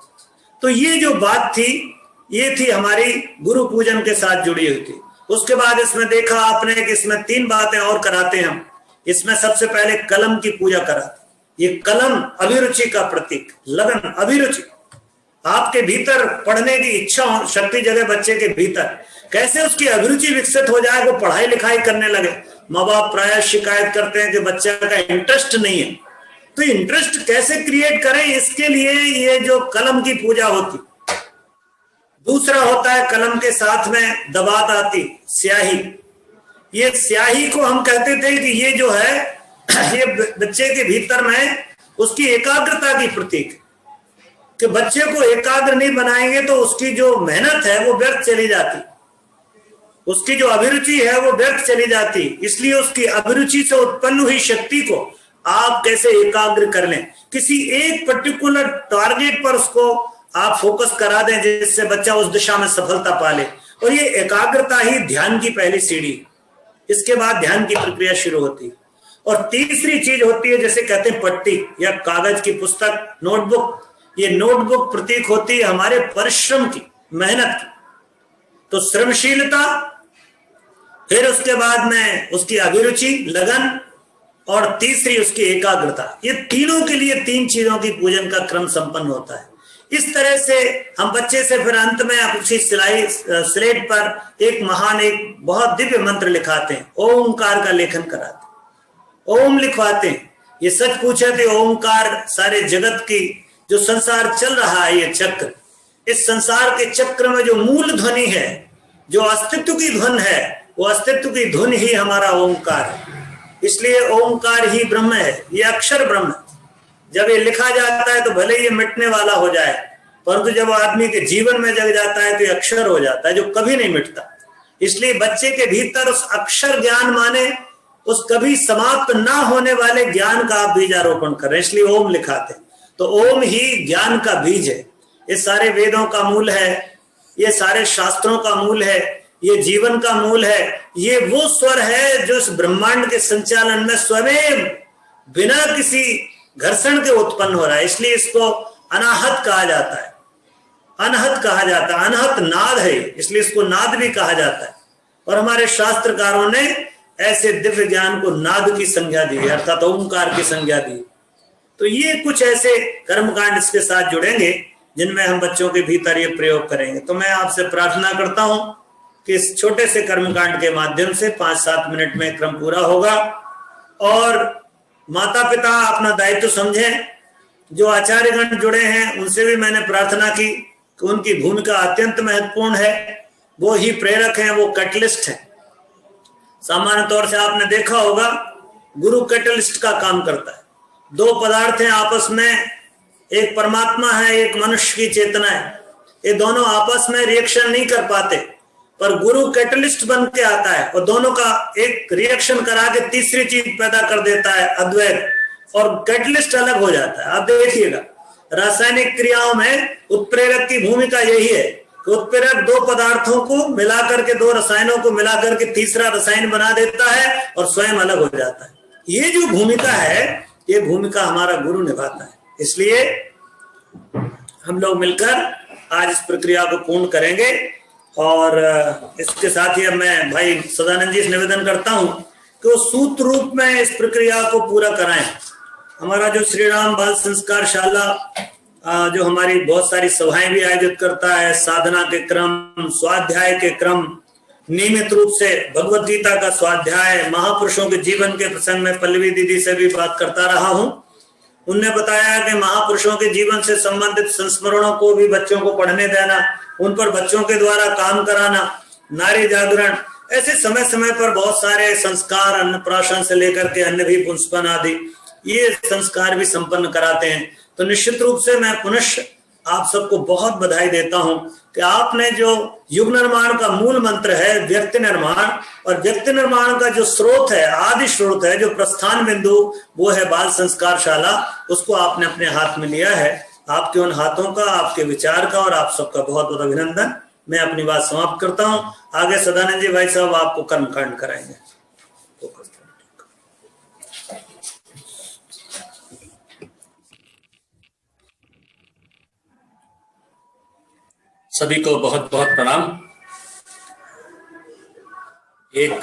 तो ये जो बात थी, ये थी हमारी गुरु पूजन के साथ जुड़ी हुई थी। उसके बाद इसमें देखा आपने कि इसमें 3 बातें और कराते हैं हम। इसमें सबसे पहले कलम की पूजा कराते। ये कलम अभिरुचि का प्रतीक, लगन, अभिरुचि, आपके भीतर पढ़ने की इच्छा शक्ति जगह बच्चे के भीतर, कैसे उसकी अभिरुचि विकसित हो जाए, वो पढ़ाई लिखाई करने लगे। माँ बाप प्रायः शिकायत करते हैं कि बच्चा का इंटरेस्ट नहीं है, तो इंटरेस्ट कैसे क्रिएट करें, इसके लिए ये जो कलम की पूजा होती। दूसरा होता है कलम के साथ में दबात आती, स्याही। ये स्याही को हम कहते थे कि ये जो है ये बच्चे के भीतर में उसकी एकाग्रता की प्रतीक, कि बच्चे को एकाग्र नहीं बनाएंगे तो उसकी जो मेहनत है वो व्यर्थ चली जाती, उसकी जो अभिरुचि है वो व्यर्थ चली जाती। इसलिए उसकी अभिरुचि से उत्पन्न हुई शक्ति को आप कैसे एकाग्र कर लें, किसी एक पर्टिकुलर टारगेट पर उसको आप फोकस करा दें जिससे बच्चा उस दिशा में सफलता पा ले। और ये एकाग्रता ही ध्यान की पहली सीढ़ी, इसके बाद ध्यान की प्रक्रिया शुरू होती है। और तीसरी चीज होती है जैसे कहते हैं पट्टी या कागज की पुस्तक, नोटबुक। ये नोटबुक प्रतीक होती है हमारे परिश्रम की, मेहनत की। तो श्रमशीलता, फिर उसके बाद में उसकी अभिरुचि, लगन, और तीसरी उसकी एकाग्रता। ये तीनों के लिए 3 चीजों की पूजन का क्रम संपन्न होता है। इस तरह से हम बच्चे से फिर अंत में उसी स्लेट पर एक महान, एक बहुत दिव्य मंत्र लिखाते हैं, ओमकार का लेखन कराते, ओम लिखवाते हैं। ये सच पूछे थे, ओमकार सारे जगत की जो संसार चल रहा है, ये चक्र, इस संसार के चक्र में जो मूल ध्वनि है, जो अस्तित्व की धुन है, वो अस्तित्व की धुन ही हमारा ओमकार है। इसलिए ओमकार ही ब्रह्म है, ये अक्षर ब्रह्म है। जब ये लिखा जाता है तो भले ये मिटने वाला हो जाए, परंतु जब आदमी के जीवन में जग जाता है तो ये अक्षर हो जाता है जो कभी नहीं मिटता। इसलिए बच्चे के भीतर उस अक्षर ज्ञान माने उस कभी समाप्त ना होने वाले ज्ञान का आप बीजारोपण करें, इसलिए ओम लिखाते हैं। तो ओम ही ज्ञान का बीज है, ये सारे वेदों का मूल है, ये सारे शास्त्रों का मूल है, ये जीवन का मूल है। ये वो स्वर है जो इस ब्रह्मांड के संचालन में स्वयं बिना किसी घर्षण के उत्पन्न हो रहा है। इसलिए इसको अनाहत कहा जाता है, अनहत कहा जाता है, अनहत नाद है, इसलिए इसको नाद भी कहा जाता है। और हमारे शास्त्रकारों ने ऐसे दिव्य ज्ञान को नाद की संज्ञा दी है, अर्थात ओंकार की संज्ञा दी। तो ये कुछ ऐसे कर्मकांड इसके साथ जुड़ेंगे जिनमें हम बच्चों के भीतर ये प्रयोग करेंगे। तो मैं आपसे प्रार्थना करता हूं कि इस छोटे से कर्मकांड के माध्यम से 5-7 मिनट में क्रम पूरा होगा। और माता पिता अपना दायित्व समझें। जो आचार्यगण जुड़े हैं उनसे भी मैंने प्रार्थना की कि उनकी भूमिका अत्यंत महत्वपूर्ण है, वो ही प्रेरक हैं, वो कैटलिस्ट हैं। सामान्य तौर से आपने देखा होगा गुरु कैटलिस्ट का काम करता है। 2 पदार्थ हैं आपस में, एक परमात्मा है, एक मनुष्य की चेतना है। ये दोनों आपस में रिएक्शन नहीं कर पाते, पर गुरु कैटलिस्ट बन के आता है और दोनों का एक रिएक्शन करा के तीसरी चीज पैदा कर देता है, अद्वैत। और कैटलिस्ट अलग हो जाता है। आप देखिएगा रासायनिक क्रियाओं में उत्प्रेरक की भूमिका यही है कि उत्प्रेरक 2 पदार्थों को मिलाकर के, 2 रसायनों को मिलाकर के तीसरा रसायन बना देता है और स्वयं अलग हो जाता है। ये जो भूमिका है, ये भूमिका हमारा गुरु निभाता है। इसलिए हम लोग मिलकर आज इस प्रक्रिया को पूर्ण करेंगे। और इसके साथ ही अब मैं भाई सदानंद जी से निवेदन करता हूं कि वो सूत्र रूप में इस प्रक्रिया को पूरा कराएं। हमारा जो श्री राम बाल संस्कार शाला जो हमारी बहुत सारी सभाएं भी आयोजित करता है, साधना के क्रम, स्वाध्याय के क्रम, नियमित रूप से भगवत गीता का स्वाध्याय, महापुरुषों के जीवन के प्रसंग में पल्लवी दीदी से भी बात करता रहा हूं। उनने बताया कि महापुरुषों के जीवन से संबंधित संस्मरणों को भी बच्चों को पढ़ने देना, उन पर बच्चों के द्वारा काम कराना, नारी जागरण, ऐसे समय समय पर बहुत सारे संस्कार, अन्नप्राशन से लेकर के अन्य भी पुंसपन आदि ये संस्कार भी संपन्न कराते हैं। तो निश्चित रूप से मैं पुनः आप सबको बहुत बधाई देता हूं कि आपने जो युग निर्माण का मूल मंत्र है व्यक्ति निर्माण, और व्यक्ति निर्माण का जो स्रोत है, आदि स्रोत है, जो प्रस्थान बिंदु, वो है बाल संस्कार शाला, उसको आपने अपने हाथ में लिया है। आपके उन हाथों का, आपके विचार का और आप सबका बहुत बहुत अभिनंदन। मैं अपनी बात समाप्त करता हूं। आगे सदानंद जी भाई साहब आपको कर्मकांड कराएंगे। सभी को बहुत बहुत प्रणाम। एक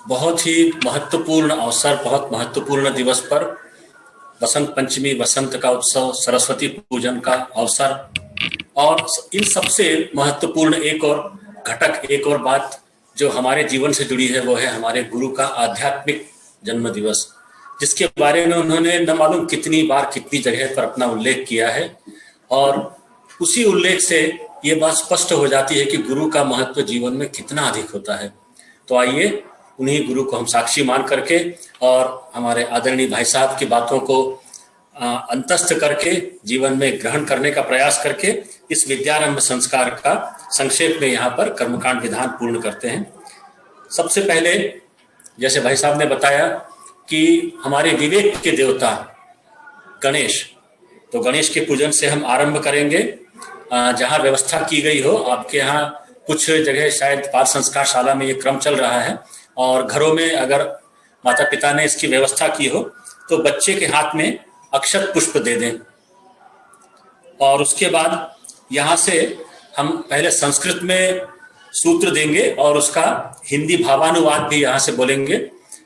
बहुत ही महत्वपूर्ण अवसर, बहुत महत्वपूर्ण दिवस पर, बसंत पंचमी, बसंत का उत्सव, सरस्वती पूजन का अवसर, और इन सबसे महत्वपूर्ण एक और घटक, एक और बात जो हमारे जीवन से जुड़ी है, वो है हमारे गुरु का आध्यात्मिक जन्म दिवस, जिसके बारे में उन्होंने न मालूम कितनी बार, कितनी जगह पर अपना उल्लेख किया है। और उसी उल्लेख से ये बात स्पष्ट हो जाती है कि गुरु का महत्व जीवन में कितना अधिक होता है। तो आइए उन्हीं गुरु को हम साक्षी मान करके और हमारे आदरणीय भाई साहब की बातों को अंतस्थ करके जीवन में ग्रहण करने का प्रयास करके इस विद्यारंभ संस्कार का संक्षेप में यहाँ पर कर्मकांड विधान पूर्ण करते हैं। सबसे पहले जैसे भाई साहब ने बताया कि हमारे विवेक के देवता गणेश, तो गणेश के पूजन से हम आरंभ करेंगे। जहाँ व्यवस्था की गई हो, आपके यहाँ कुछ जगह शायद बाल संस्कार शाला में ये क्रम चल रहा है, और घरों में अगर माता पिता ने इसकी व्यवस्था की हो तो बच्चे के हाथ में अक्षत पुष्प दे दें। और उसके बाद यहाँ से हम पहले संस्कृत में सूत्र देंगे और उसका हिंदी भावानुवाद भी यहाँ से बोलेंगे।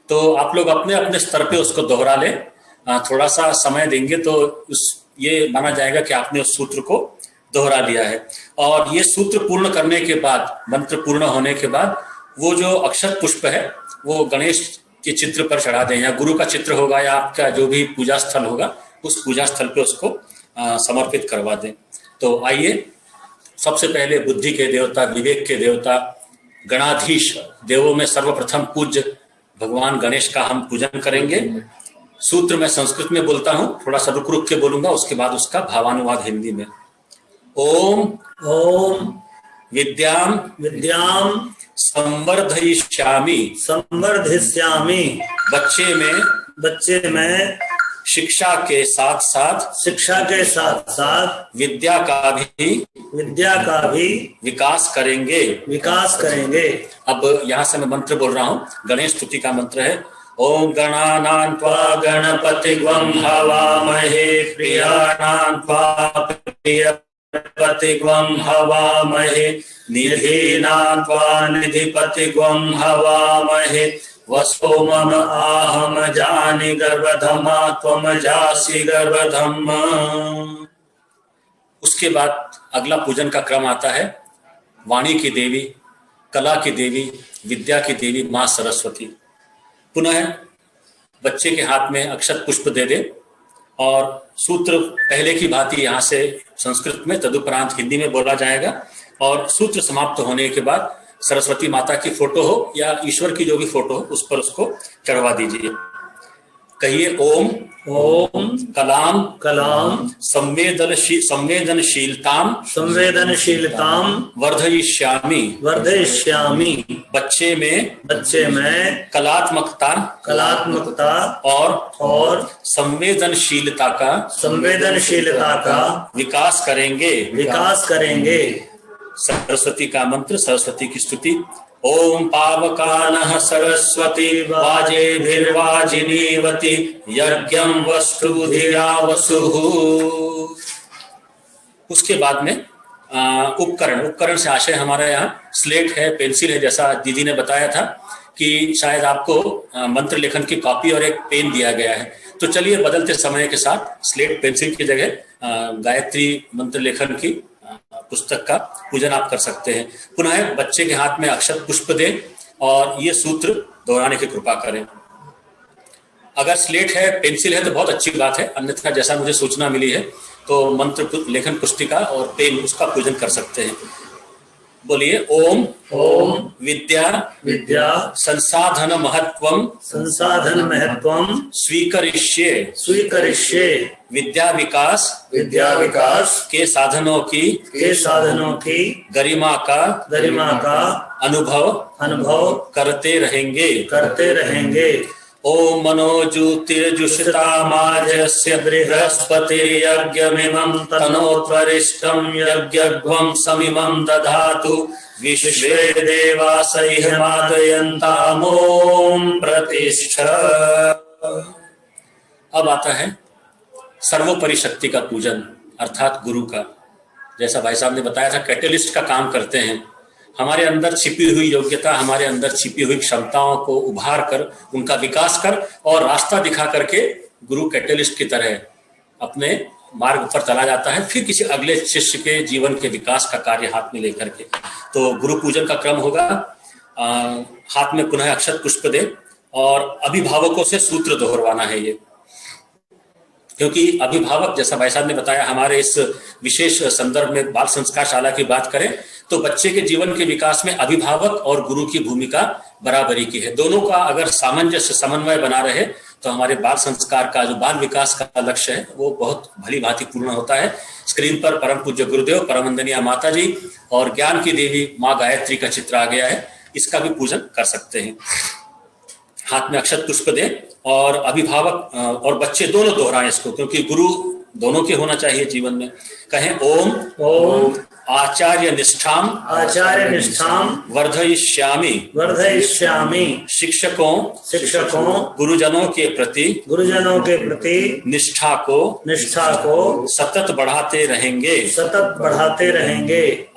तो आप लोग अपने अपने स्तर पे उसको दोहरा लें, थोड़ा सा समय देंगे तो ये माना जाएगा कि आपने उस सूत्र को दोहरा लिया है। और ये सूत्र पूर्ण करने के बाद, मंत्र पूर्ण होने के बाद, वो जो अक्षत पुष्प है वो गणेश के चित्र पर चढ़ा दें, या गुरु का चित्र होगा या आपका जो भी पूजा स्थल होगा उस पूजा स्थल पे उसको समर्पित करवा दें। तो आइए सबसे पहले बुद्धि के देवता, विवेक के देवता, गणाधीश, देवों में सर्वप्रथम पूज्य भगवान गणेश का हम पूजन करेंगे। सूत्र मैं संस्कृत में बोलता हूँ, थोड़ा सा रुक रुक के बोलूंगा, उसके बाद उसका भावानुवाद हिंदी में। ओम ओम विद्याम विद्याम संवर्धयिष्यामि संवर्धिष्यामि, बच्चे में शिक्षा के साथ साथ विद्या का भी विकास करेंगे। अब यहाँ से मैं मंत्र बोल रहा हूँ, गणेश स्तुति का मंत्र है। ओम गणानां त्वा गणपतिग्वं हवामहे प्रियाणां त्वा प्रियपतिग्वं हवामहे निधीनां त्वा निधिपतिग्वं हवामहे वसो मम आहम जानि गर्भधमा त्वम जासि गर्भधम। उसके बाद अगला पूजन का क्रम आता है वाणी की देवी, कला की देवी, विद्या की देवी माँ सरस्वती। पुनः बच्चे के हाथ में अक्षत पुष्प दे दे और सूत्र पहले की भांति यहाँ से संस्कृत में, तदुपरांत हिंदी में बोला जाएगा। और सूत्र समाप्त होने के बाद सरस्वती माता की फोटो हो या ईश्वर की जो भी फोटो हो उस पर उसको चढ़वा दीजिए। कहिए ओम ओम कलाम संवेदनशीलताम वर्धयिष्यामि बच्चे में कलात्मकता और संवेदनशीलता का विकास करेंगे। सरस्वती का मंत्र, सरस्वती की स्तुति। ओम पावकानः सरस्वती वाजेभिर्वाजिनीवती यज्ञं वस्तु धिया वसुः। उसके बाद में उपकरण से आशय हमारा यहाँ स्लेट है, पेंसिल है, जैसा दीदी ने बताया था कि शायद आपको मंत्र लेखन की कॉपी और एक पेन दिया गया है। तो चलिए बदलते समय के साथ स्लेट पेंसिल की जगह गायत्री मंत्र लेखन की पुस्तक का पूजन आप कर सकते हैं। पुनः बच्चे के हाथ में अक्षत पुष्प दें और ये सूत्र दोहराने की कृपा करें। अगर स्लेट है, पेंसिल है तो बहुत अच्छी बात है, अन्यथा जैसा मुझे सूचना मिली है तो मंत्र लेखन पुस्तिका और पेन उसका पूजन कर सकते हैं। बोलिए ओम ओम विद्या विद्या संसाधन महत्वम संसाधन महत्वम स्वीकरिष्ये स्वीकरिष्ये विद्या विकास विद्या विकास के साधनों की गरिमा का अनुभव करते रहेंगे। ओम मनोज्योतिर्जुषतामाजस्य बृहस्पतिर्यज्ञमिमं तनोत्वरिष्ठं यज्ञध्वं समिमं दधातु विश्वे देवासैः मादयन्तामोम प्रतिष्ठ। अब आता है सर्वोपरि शक्ति का पूजन अर्थात गुरु का। जैसा भाई साहब ने बताया था, कैटलिस्ट का काम करते हैं। हमारे अंदर छिपी हुई योग्यता, हमारे अंदर छिपी हुई क्षमताओं को उभार कर उनका विकास कर और रास्ता दिखा करके गुरु कैटलिस्ट की तरह अपने मार्ग पर चला जाता है, फिर किसी अगले शिष्य के जीवन के विकास का कार्य हाथ में लेकर के। तो गुरु पूजन का क्रम होगा। हाथ में पुनः अक्षत पुष्प दे और अभिभावकों से सूत्र दोहरवाना है ये, क्योंकि अभिभावक, जैसा भाई साहब ने बताया, हमारे इस विशेष संदर्भ में बाल संस्कार शाला की बात करें तो बच्चे के जीवन के विकास में अभिभावक और गुरु की भूमिका बराबरी की है। दोनों का अगर सामंजस्य समन्वय बना रहे तो हमारे बाल संस्कार का जो बाल विकास का लक्ष्य है वो बहुत भली भांति पूर्ण होता है। स्क्रीन पर परम पूज्य गुरुदेव, परम वंदनीय माता जी और ज्ञान की देवी माँ गायत्री का चित्र आ गया है, इसका भी पूजन कर सकते हैं। हाथ में अक्षत पुष्प दें और अभिभावक और बच्चे दोनों दोहराएं इसको, क्योंकि गुरु दोनों के होना चाहिए जीवन में। कहें ओम ओम आचार्य निष्ठाम वर्धयिष्यामि शिक्षकों गुरुजनों के प्रति निष्ठा को सतत बढ़ाते रहेंगे।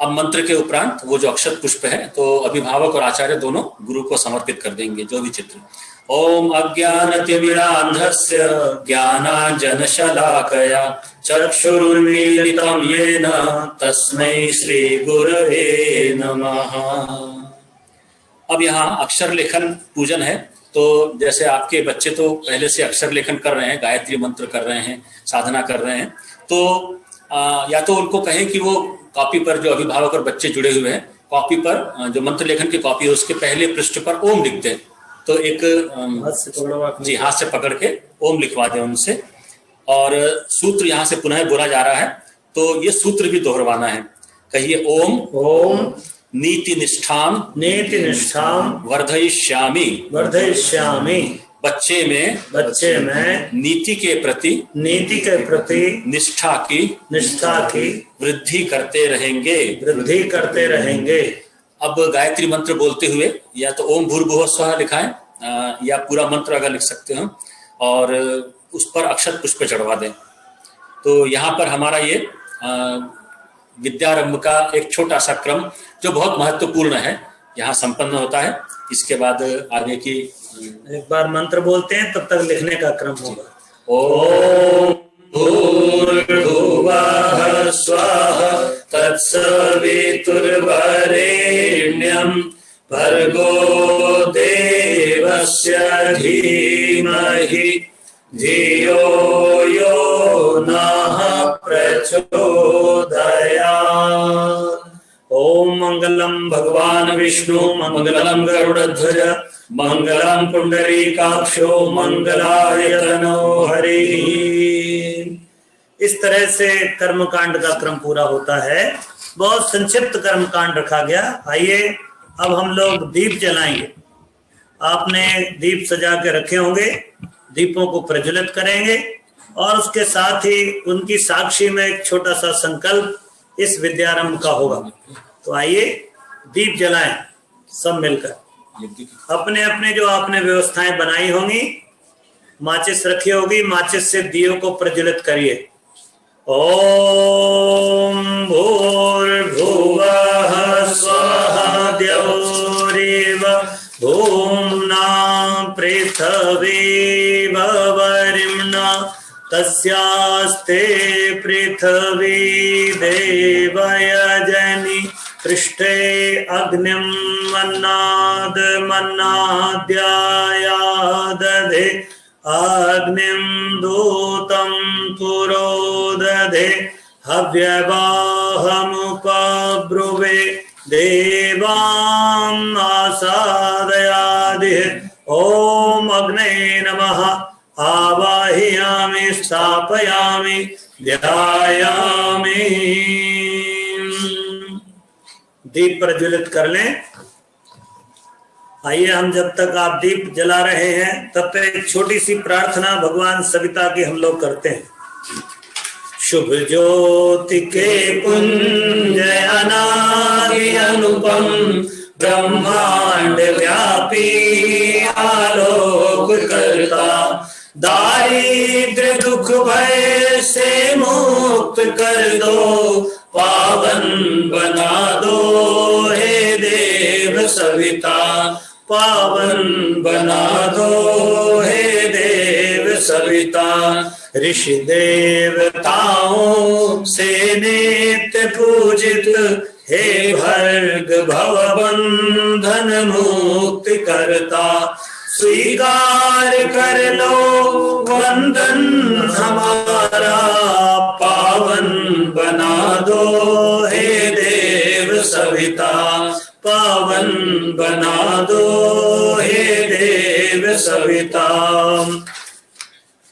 अब मंत्र के उपरांत वो जो अक्षत पुष्प है तो अभिभावक और आचार्य दोनों गुरु को समर्पित कर देंगे जो भी चित्र। ओम अज्ञानतिमिरान्धस्य ज्ञानाञ्जनशलाकया चक्षुरुन्मीलितं येन तस्मै श्री गुरवे नमः। अब यहाँ अक्षर लेखन पूजन है। तो जैसे आपके बच्चे तो पहले से अक्षर लेखन कर रहे हैं, गायत्री मंत्र कर रहे हैं, साधना कर रहे हैं, तो या तो उनको कहें कि वो कॉपी पर, जो अभिभावक और बच्चे जुड़े हुए हैं, कॉपी पर जो मंत्र लेखन की कॉपी है उसके पहले पृष्ठ पर ओम लिख दें। तो एक हाथ से पकड़ के ओम लिखवा दें उनसे। और सूत्र यहाँ से पुनः बोला जा रहा है तो ये सूत्र भी दोहरवाना है। कहिए ओम नीति निष्ठाम वर्धयिष्यामि बच्चे में नीति के प्रति निष्ठा की वृद्धि करते रहेंगे। अब गायत्री मंत्र बोलते हुए या तो ओम भूर्भुवः स्वः लिखाएं या पूरा मंत्र अगर लिख सकते हो और उस पर अक्षत पुष्प चढ़वा दें। तो यहाँ पर हमारा ये विद्यारंभ का एक छोटा सा क्रम जो बहुत महत्वपूर्ण है यहाँ संपन्न होता है। इसके बाद आगे की एक बार मंत्र बोलते हैं तब तक लिखने का क्रम होगा। ओम भूर्भुवः स्वः तत्सवितुर्वरेण्यं भर्गो देवस्य धीमहि धियो यो नः प्रचोदयात्। ओम मंगलम भगवान विष्णु मंगलम गरुड़ध्वज मंगलम पुंडरीकाक्षो मंगलाय तनो हरि। इस तरह से कर्मकांड का क्रम पूरा होता है। बहुत संक्षिप्त कर्मकांड रखा गया। आइए अब हम लोग दीप जलाएंगे। आपने दीप सजा के रखे होंगे, दीपों को प्रज्वलित करेंगे और उसके साथ ही उनकी साक्षी में एक छोटा सा संकल्प इस विद्यारंभ का होगा। तो आइए दीप जलाएं सब मिलकर। अपने अपने जो आपने व्यवस्थाएं बनाई होंगी, माचिस रखी होगी, माचिस से दियों को प्रज्वलित करिए। ओम भूर्भुवः स्वः द्यौरेव भूम्ना पृथिवीवरिम्ना तस्यास्ते पृथिवी देवयजनि पृष्ठे अग्निं मन्नाद्यायादधे अग्निं दूतं पुरोदधे हव्यवाहमुपब्रुवे देवयजनि धूपम् आसादयादिः। ॐ अग्ने नमः आवाहयामि स्थापयामि ध्यायामि। दीप प्रज्वलित कर लें। आइए, हम जब तक आप दीप जला रहे हैं तब तक एक छोटी सी प्रार्थना भगवान सविता की हम लोग करते हैं। शुभ ज्योति के पुंज अनादि अनुपम ब्रह्मांड व्यापी आलोक करता, दारिद्र्य दुख भय से मुक्त कर दो, पावन बना दो हे देव सविता, पावन बना दो हे देव सविता। ऋषि देवताओं से नित्य पूजित हे भर्ग भव बंधन मुक्त करता, स्वीकार कर लो वंदन हमारा, पावन बना दो हे देव सविता, पावन बना दो हे देव सविता।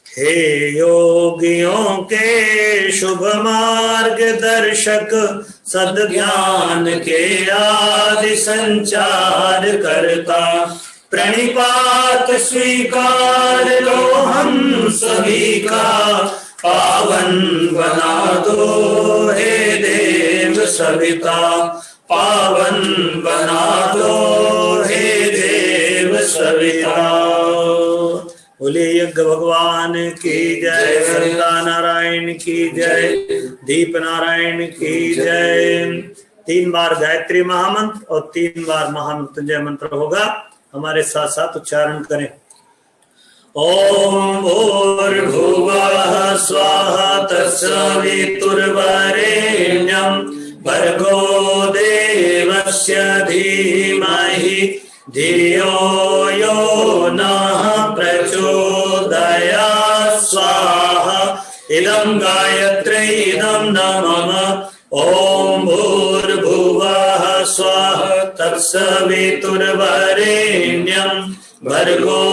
हे योगियों के शुभ मार्ग दर्शक, सद्ज्ञान के आदि संचार करता, प्रणिपात स्वीकार लो हम सभी का, पावन बना दो हे देव सविता, पावन बना दो हे देव सविता। बोले यज्ञ भगवान की जय, सविता नारायण की जय, दीप नारायण की जय। 3 बार गायत्री महामंत्र और 3 बार महामृत्युंजय मंत्र होगा, हमारे साथ साथ उच्चारण करें। ओम भूर्भुवः स्वाहा तत्सवितुर्वरेण्यं भर्गो देवस्य धीमहि धियो यो नः प्रचोदयात् स्वाहा। इदं गायत्री इदं न मम। ओम भूर्भुवः स्वाहा तत्सवितुर्वरेण्यं भर्गो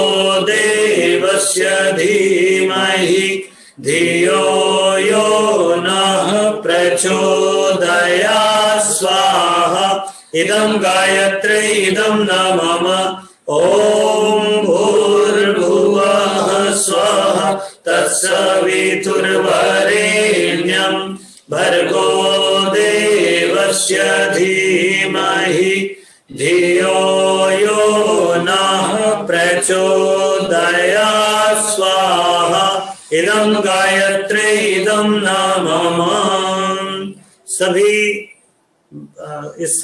देवस्य धीमहि धियो यो नः प्रचोदयात् स्वाहा। इदं गायत्री इदं न मम। ओम भूर्भुवः स्वाहा तत्सवितुर्वरेण्यं भर्गो देवस्य धीमहि धियो यो नः प्रचोदयात् स्वाहा। इदं गायत्री इदं न मम। सभी इस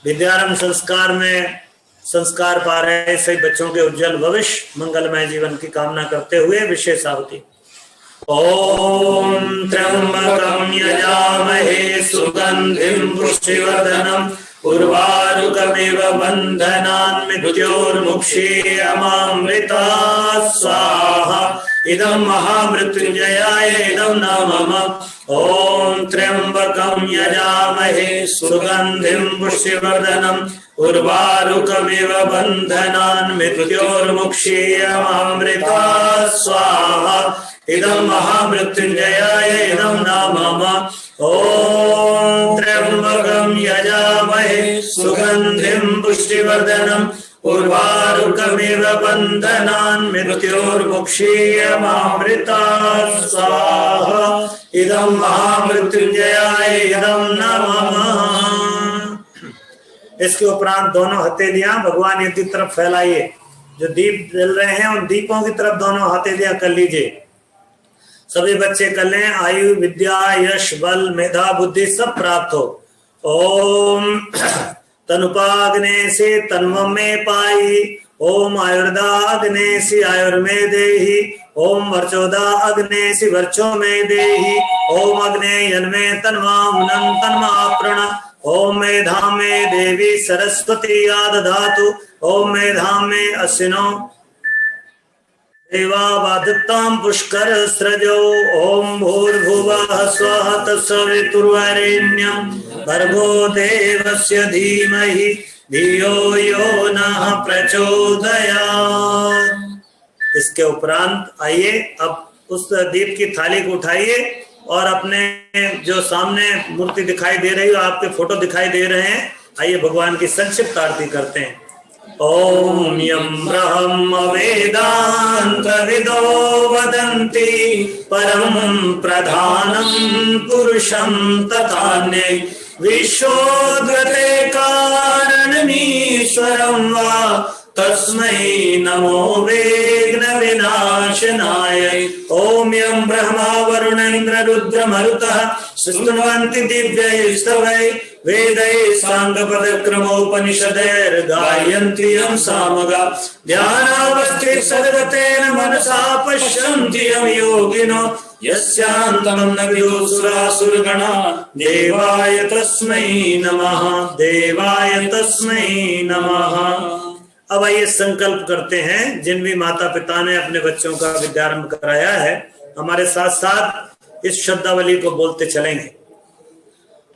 विद्यारंभ संस्कार में संस्कार पा रहे सभी बच्चों के उज्जवल भविष्य मंगलमय जीवन की कामना करते हुए विशेष आहुति। ओम त्र्यंबकं यजामहे सुगंधिं पुष्टिवर्धनम् उर्वारुकमिव बन्धनान् मृत्योर्मुक्षीयमामृतात् स्वाहा। इदं महामृत्युंजयाय इदं न मम। ओम त्र्यंबकं यजामहे सुगंधिं पुष्टिवर्धनम् उर्वारुकमिव बन्धनान् मृत्योर्मुक्षीयमामृतात् स्वाहा। इदं महामृत्युंजयाय इदं न मम। ओम त्र्यंबकं यजामहे सुगंधिं पुष्टिवर्धनम् उर्वारुकमिव बन्धनान् मृत्योर्मुक्षीयमामृतात् स्वाहा। इदं महामृत्युंजयाय इदं न मम। इसके उपरांत दोनों हथेलियां भगवान यज्ञ की तरफ फैलाइए। जो दीप जल रहे हैं उन दीपों की तरफ दोनों हथेलियां कर लीजिए। सभी बच्चे कर लें। आयु विद्या यश बल मेधा बुद्धि सब प्राप्त हो। ओम तनुपाग्ने से तन्वम में पाई। ओम आयुर्दा अग्ने से आयुर्मे देहि। ओम वर्चोदा अग्ने से वर्चो में देहि। ओम अग्ने यन्मे तन्वामुनं तन्मा प्रण। ओम मेधा में देवी सरस्वती आदधातु। ओम मेधा में अश्विनो देवावादित्तां पुष्कर सृजो। ओम भूर्भुवः स्वः तत्सवितुर्वरेण्यं भर्गो देवस्य धीमहि धियो यो नः प्रचोदयात्। इसके उपरांत आइए अब उस दीप की थाली को उठाइए और अपने जो सामने मूर्ति दिखाई दे रही हो, आपके फोटो दिखाई दे रहे हैं, आइए भगवान की संक्षिप्त आरती करते हैं। ओम यं ब्रह्म वेदांत विदो वदन्ति परम प्रधानम पुरुषं तथान्ये विश्वोद्गते कारणमीश्वरं वा तस्मै नमो विघ्न विनाशनाय। ओम यं ब्रह्मा वरुणेन्द्र रुद्र मरुतः स्तुवन्ति दिव्यैस्तवैः वेदैः साङ्गपदक्रमोपनिषदैर्गायन्ति यं सामगा। ध्यानावस्थितसर्गतेन मनसा पश्यन्ति यं योगिनो यस्यान्तं न विदुषुरासुरगणा। देवाय तस्मै नमः, देवाय तस्मै नमः। अब आइए संकल्प करते हैं। जिन भी माता पिता ने अपने बच्चों का विद्यारंभ कराया है, हमारे साथ साथ इस शब्दावली को बोलते चलेंगे।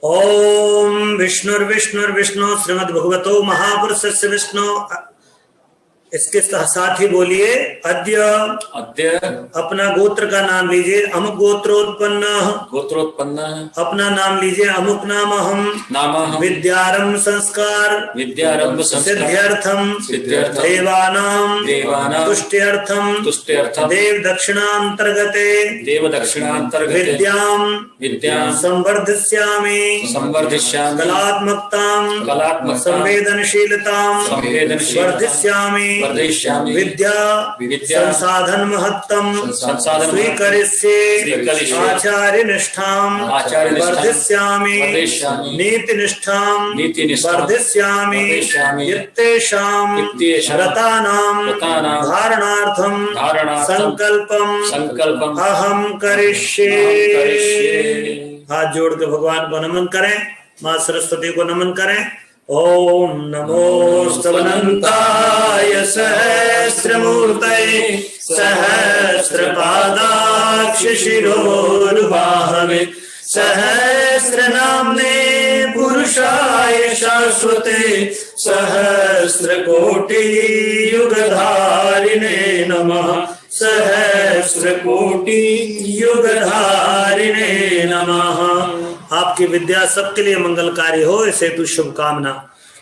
ओम विष्णुर्विष्णुर्विष्णु श्रीमद्भगवतो महापुरुषस्य विष्णु। इसके साथ ही बोलिए अद्य अपना गोत्र का नाम लीजिए। अमुक गोत्रोत्पन्न अपना नाम लीजिए। अमुक नाम हम विद्यारंभ संस्कार सिद्ध्यर्थम देवानां तुष्ट्यर्थम देव दक्षिणांतर्गते विद्यां संवर्धिष्यामि कलात्मकतां संवेदनशीलतां वर्धिष्यामि विद्या संसाधन महत्तम स्वीकरिष्ये आचार्य निष्ठां वर्धिष्यामि नीति निष्ठां वर्धिष्यामि इत्येषां व्रतानां धारणार्थं संकल्पम अहं करिष्ये। हाथ जोड़ के भगवान को नमन करें, माँ सरस्वती को नमन करें। ओम नमो स्तवनन्ताय सहस्रमूर्तये सहस्रपादाक्ष शिरोरुबाहवे सहस्रनाम्ने पुरुषाय शाश्वते सहस्रकोटि युगधारिणे नमः सहस्रकोटि युगधारिणे नमः। आपकी विद्या सबके लिए मंगलकारी हो, इस हेतु शुभकामना।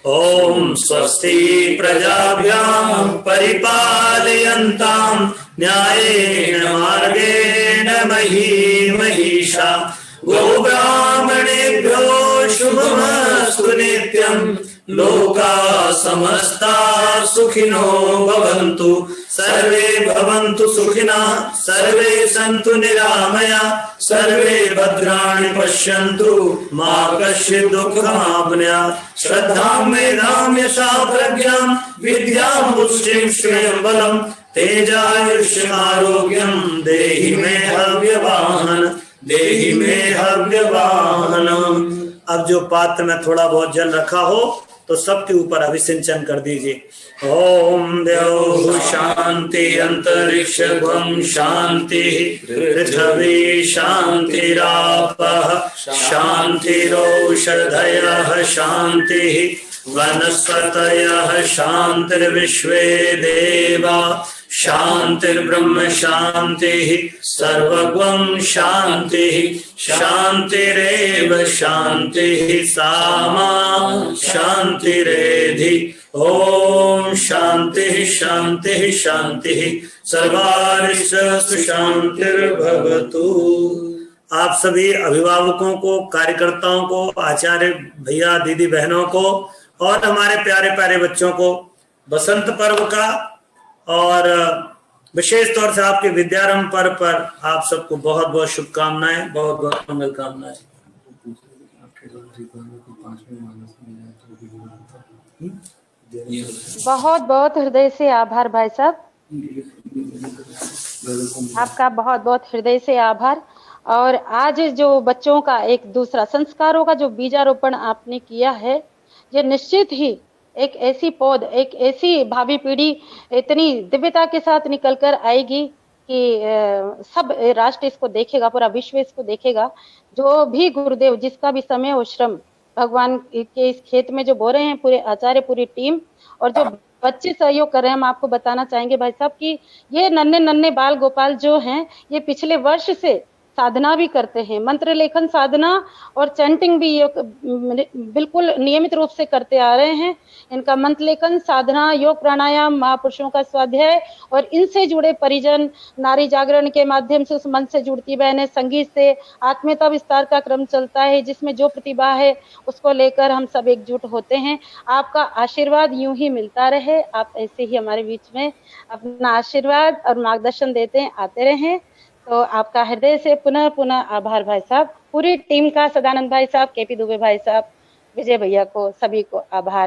ओम स्वस्ति प्रजाभ्यां परिपालयन्तां न्यायेन मार्गेण महीषा गोब्राह्मणेभ्यो शुभमस्तु नित्यं लोका समस्ता सुखिनो भवन्तु सर्वे भवन्तु सुखिनः सर्वे सन्तु निरामया सर्वे भद्राणि पश्यन्तु मा कश्चित् दुःखमाप्नुयात्। श्रद्धां मेधां यशा प्रज्ञां विद्यां पुष्टिं श्रियं बलं तेजायुष्यमारोग्यं देहि मे हव्यवाहन देहि मे हव्यवाहनम्। अब जो पात्र में थोड़ा बहुत जल रखा हो तो सबके ऊपर अभिसिंचन कर दीजिए। ओम द्यौः शांति अंतरिक्षं शांति पृथ्वी शांतिरापः शांतिरौषधयः शांतिः वनस्पतयः शांतिर्विश्वे देवा शांतिर्ब्रह्म शांतिः सर्वगं शांतिः शांतिरेव शांतिः सामा शांतिरेधि। ओम शांतिः शांतिः शांतिः सर्वारिषु शांतिर्भवतु। आप सभी अभिभावकों को, कार्यकर्ताओं को, आचार्य भैया दीदी बहनों को और हमारे प्यारे प्यारे बच्चों को बसंत पर्व का और विशेष तौर से आपके विद्यारंभ पर्व पर आप सबको बहुत बहुत शुभकामनाएं, बहुत बहुत मंगल कामनाएं। बहुत बहुत हृदय से आभार भाई साहब, आपका बहुत बहुत हृदय से आभार। और आज जो बच्चों का एक दूसरा संस्कारों का जो बीजारोपण आपने किया है, ये निश्चित ही एक ऐसी पौध, एक ऐसी भावी पीढ़ी इतनी दिव्यता के साथ निकल कर आएगी कि सब राष्ट्र इसको देखेगा, पूरा विश्व इसको देखेगा। जो भी गुरुदेव जिसका भी समय और श्रम भगवान के इस खेत में जो बो रहे हैं, पूरे आचार्य, पूरी टीम और जो बच्चे सहयोग कर रहे हैं, हम आपको बताना चाहेंगे भाई साहब कि ये नन्हे नन्हे बाल गोपाल जो हैं, ये पिछले वर्ष से साधना भी करते हैं, मंत्र लेखन साधना और चैंटिंग भी ये बिल्कुल नियमित रूप से करते आ रहे हैं। इनका मंत्र लेखन साधना, योग प्राणायाम, महापुरुषों का स्वाध्याय और इनसे जुड़े परिजन, नारी जागरण के माध्यम से उस मंच से जुड़ती बहनें, संगीत से आत्मीयता विस्तार का क्रम चलता है, जिसमें जो प्रतिभा है उसको लेकर हम सब एकजुट होते हैं। आपका आशीर्वाद यूं ही मिलता रहे, आप ऐसे ही हमारे बीच में अपना आशीर्वाद और मार्गदर्शन देते आते रहें। तो आपका हृदय से पुनः पुनः आभार भाई साहब। पूरी टीम का, सदानंद भाई साहब, केपी दुबे भाई साहब, विजय भैया को, सभी को आभार